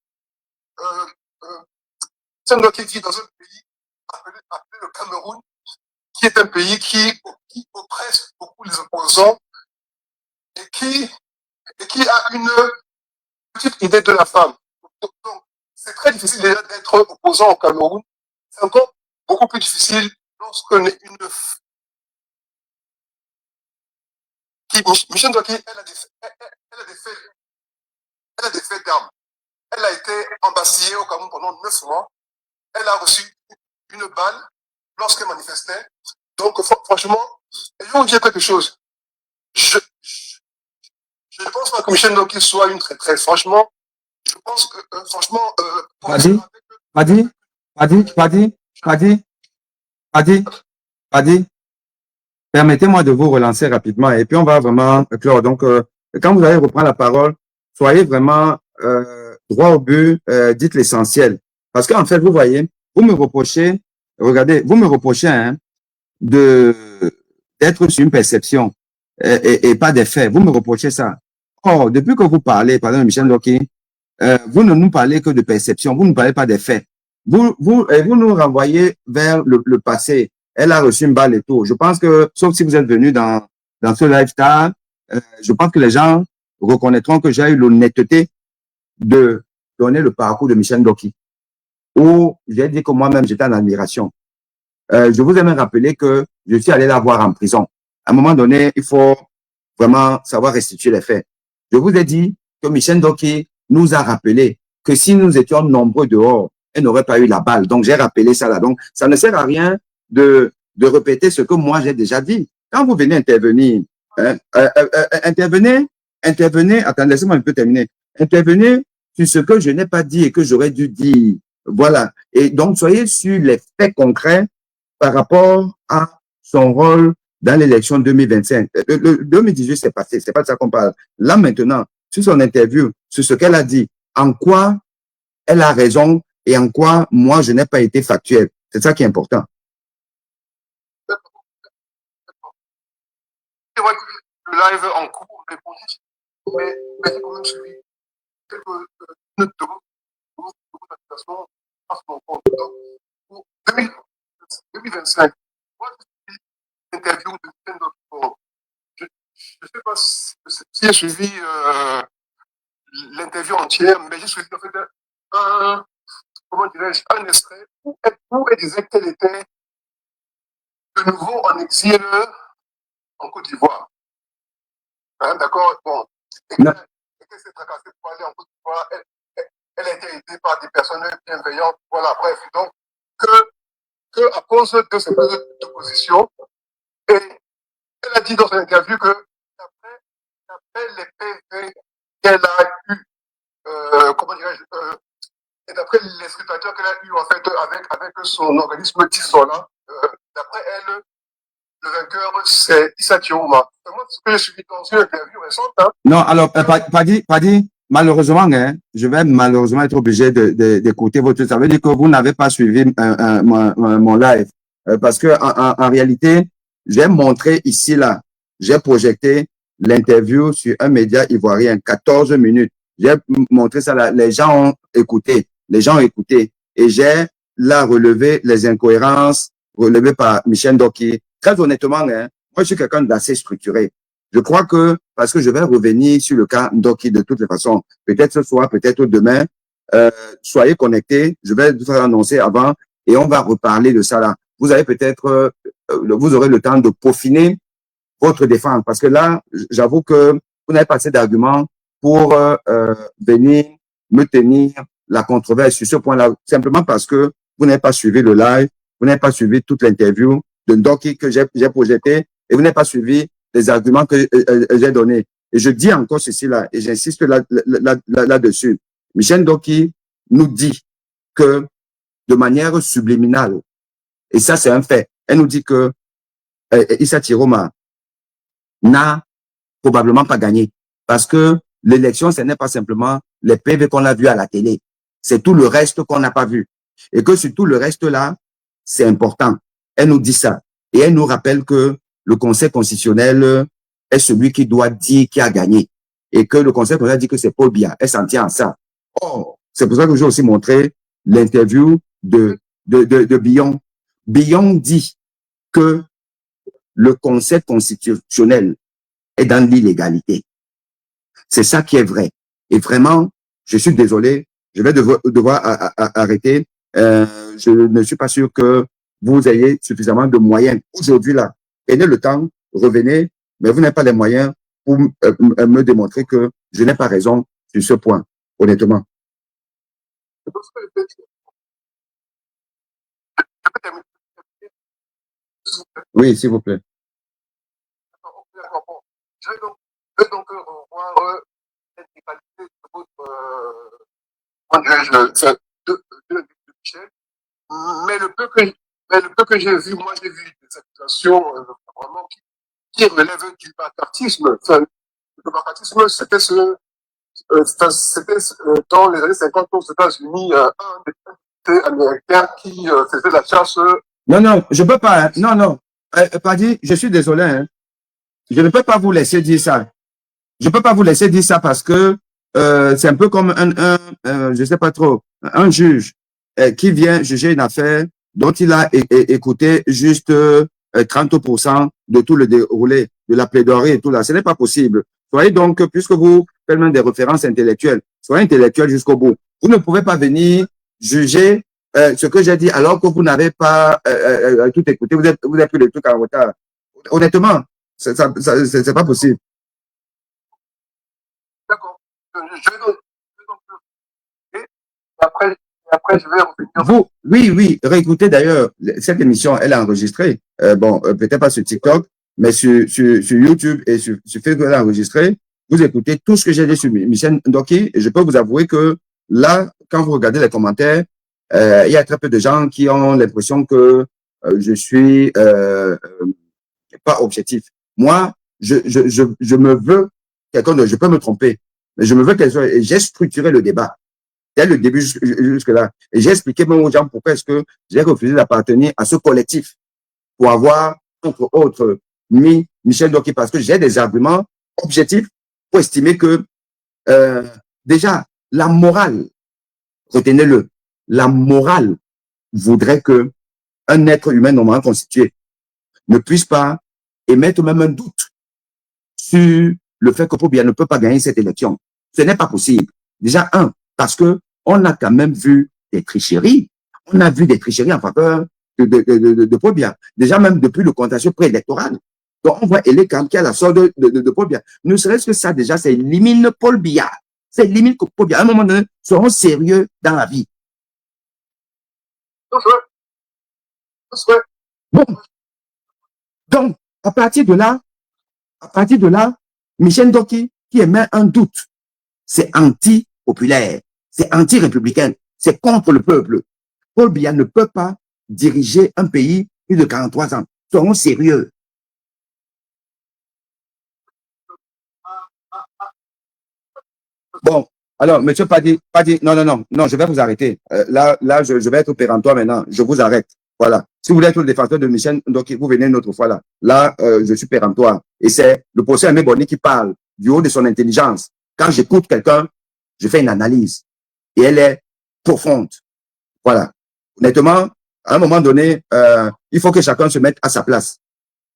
Michel Ndoki vit dans un pays appelé le Cameroun, qui est un pays qui oppresse beaucoup les opposants et qui a une petite idée de la femme. Donc, c'est très difficile déjà d'être opposant au Cameroun. C'est encore beaucoup plus difficile lorsque une Michel Ndoki, elle a des faits d'armes. Elle a été embastillée au Cameroun pendant 9 mois. Elle a reçu une balle lorsqu'elle manifestait. Donc, franchement, je vais vous dire quelque chose. Je ne pense pas que Michel Ndoki soit une traîtresse. Franchement, je pense que, franchement, Paddy, permettez-moi de vous relancer rapidement et puis on va vraiment clore. Donc, quand vous allez reprendre la parole, soyez vraiment droit au but, dites l'essentiel. Parce qu'en fait, vous voyez, vous me reprochez, regardez, vous me reprochez d'être sur une perception et pas des faits. Vous me reprochez ça. Or, depuis que vous parlez, par exemple, Michel Ndoki, vous ne nous parlez que de perception, vous ne parlez pas des faits. Vous nous renvoyez vers le passé. Elle a reçu une balle et tout. Je pense que, sauf si vous êtes venu dans ce lifestyle, je pense que les gens reconnaîtront que j'ai eu l'honnêteté de donner le parcours de Michel Ndoki, où j'ai dit que moi-même, j'étais en admiration. Je vous ai même rappelé que je suis allé la voir en prison. À un moment donné, il faut vraiment savoir restituer les faits. Je vous ai dit que Michel Ndoki nous a rappelé que si nous étions nombreux dehors, elle n'aurait pas eu la balle. Donc, j'ai rappelé ça là. Donc, ça ne sert à rien de répéter ce que moi, j'ai déjà dit. Quand vous venez intervenir, intervenez, attendez, laissez-moi un peu terminer. Intervenez sur ce que je n'ai pas dit et que j'aurais dû dire. Voilà. Et donc, soyez sur les faits concrets par rapport à son rôle dans l'élection 2025. Le 2018, c'est passé, c'est pas de ça qu'on parle. Là, maintenant, sur son interview, sur ce qu'elle a dit, en quoi elle a raison et en quoi moi, je n'ai pas été factuel. C'est ça qui est important. C'est vrai que le live en cours, mais j'ai quand même suivi quelques notes de motivation à son compte. Donc, pour 2025, moi, je suis interview de Michel Ndoki. Je ne sais pas si j'ai suivi l'interview entière, mais j'ai suivi en fait comment dirais-je, un extrait où elle disait qu'elle était de nouveau en exil en Côte d'Ivoire. Hein, d'accord? Bon. Et qu'elle s'est tracassée pour aller en Côte d'Ivoire. Elle a été aidée par des personnes bienveillantes. Voilà, bref. Donc, que à cause de cette prise de position, et elle a dit dans son interview que d'après les PV qu'elle a eu, comment dirais-je, et d'après les scrutateurs qu'elle a eu en fait avec son organisme Tissola, d'après elle, le vainqueur vainqueur, c'est Issa Chiroma. Moi, ce que je suis dans une interview récente, hein. Non, alors, Padi, malheureusement, hein, je vais malheureusement être obligé d'écouter votre... Ça veut dire que vous n'avez pas suivi mon live. Parce que en réalité, j'ai montré ici, là, j'ai projeté l'interview sur un média ivoirien, 14 minutes. J'ai montré ça là, les gens ont écouté. Et j'ai là relevé les incohérences relevées par Michel Ndoki. Très honnêtement, hein, moi, je suis quelqu'un d'assez structuré. Je crois que, parce que je vais revenir sur le cas Ndoki de toutes les façons, peut-être ce soir, peut-être demain, soyez connectés, je vais vous annoncer avant et on va reparler de ça là. Vous avez peut-être, vous aurez le temps de peaufiner votre défense parce que là, j'avoue que vous n'avez pas assez d'arguments pour venir me tenir la controverse sur ce point-là, simplement parce que vous n'avez pas suivi le live, vous n'avez pas suivi toute l'interview de Ndoki que j'ai projeté et vous n'avez pas suivi les arguments que j'ai donnés. Et je dis encore ceci là, et j'insiste là-dessus. Michel Ndoki nous dit que de manière subliminale, et ça c'est un fait, elle nous dit que Issa Chiroma n'a probablement pas gagné. Parce que l'élection, ce n'est pas simplement les PV qu'on a vus à la télé. C'est tout le reste qu'on n'a pas vu. Et que sur tout le reste là, c'est important. Elle nous dit ça. Et elle nous rappelle que le Conseil constitutionnel est celui qui doit dire qui a gagné. Et que le Conseil constitutionnel dit que c'est Paul Biya. Elle s'en tient à ça. Or, c'est pour ça que j'ai aussi montré l'interview de Billon. Billon dit que le Conseil constitutionnel est dans l'illégalité. C'est ça qui est vrai. Et vraiment, je suis désolé, je vais devoir arrêter. Je ne suis pas sûr que vous ayez suffisamment de moyens aujourd'hui là. Prenez le temps, revenez, mais vous n'avez pas les moyens pour me démontrer que je n'ai pas raison sur ce point, honnêtement. Oui, s'il vous plaît. Je vais donc revoir l'intégralité de votre de Michel. Mais le peu que j'ai vu, moi j'ai vu des accusations vraiment qui relèvent du macartisme. Enfin, le macartisme, c'était dans les années 50 aux États-Unis, un député américain qui faisait la chasse. Non, je peux pas. Hein. Non. Padi, je suis désolé. Hein. Je ne peux pas vous laisser dire ça. Je peux pas vous laisser dire ça parce que c'est un peu comme je sais pas trop, un juge qui vient juger une affaire dont il a écouté juste 30% de tout le déroulé de la plaidoirie et tout là. Ce n'est pas possible. Soyez donc, puisque vous faites même des références intellectuelles, soyez intellectuel jusqu'au bout. Vous ne pouvez pas venir juger ce que j'ai dit alors que vous n'avez pas tout écouté. Vous avez pris le truc en retard. Honnêtement, c'est pas possible. D'accord. Je vais donc et après, je vais revenir. Oui, réécoutez d'ailleurs, cette émission, elle est enregistrée. Peut-être pas sur TikTok, mais sur YouTube et sur Facebook, elle est enregistrée. Vous écoutez tout ce que j'ai dit sur Michel Ndoki, et je peux vous avouer que là, quand vous regardez les commentaires, il y a très peu de gens qui ont l'impression que je suis pas objectif. Moi, je me veux quelqu'un de, je peux me tromper, mais je me veux quelqu'un, et j'ai structuré le débat dès le début jusque là, et j'ai expliqué même aux gens pourquoi est-ce que j'ai refusé d'appartenir à ce collectif pour avoir entre autres mis Michel Ndoki, parce que j'ai des arguments objectifs pour estimer que déjà la morale, retenez-le, la morale voudrait que un être humain normalement constitué ne puisse pas émettre même un doute sur le fait que Paul Biya ne peut pas gagner cette élection. Ce n'est pas possible. Déjà, parce que on a quand même vu des tricheries. On a vu des tricheries en faveur de Paul Biya. Déjà, même depuis le contentieux préélectoral. Donc, on voit Elekam qui a la sorte de Paul Biya. Ne serait-ce que ça, déjà, ça élimine Paul Biya. Ça élimine Paul Biya. À un moment donné, seront sérieux dans la vie. Bon. Donc, à partir de là, Michel Ndoki qui émet un doute, c'est anti-populaire, c'est anti-républicain, c'est contre le peuple. Paul Biya ne peut pas diriger un pays plus de 43 ans. Soyons sérieux. Bon, alors, monsieur Padi, non, je vais vous arrêter. Là, je vais être péremptoire maintenant. Je vous arrête. Voilà. Si vous voulez être le défenseur de Michel, donc vous venez une autre fois là. Là, je suis péremptoire. Et c'est le professeur Aimé Bonny qui parle du haut de son intelligence. Quand j'écoute quelqu'un, je fais une analyse. Et elle est profonde. Voilà. Honnêtement, à un moment donné, il faut que chacun se mette à sa place.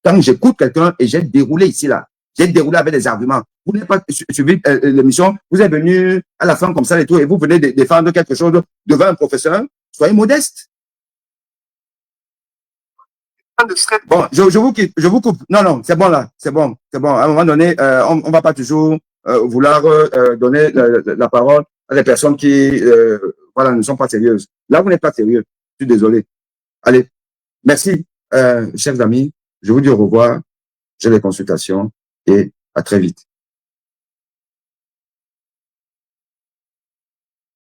Quand j'écoute quelqu'un et j'ai déroulé ici là, j'ai déroulé avec des arguments. Vous n'avez pas suivi l'émission, vous êtes venu à la fin comme ça et tout, et vous venez de défendre quelque chose devant un professeur. Soyez modeste. Bon, je vous coupe. Non, c'est bon là, c'est bon. À un moment donné, on va pas toujours vouloir donner la parole à des personnes qui, voilà, ne sont pas sérieuses. Là, vous n'êtes pas sérieux. Je suis désolé. Allez, merci, chers amis. Je vous dis au revoir. J'ai les consultations et à très vite.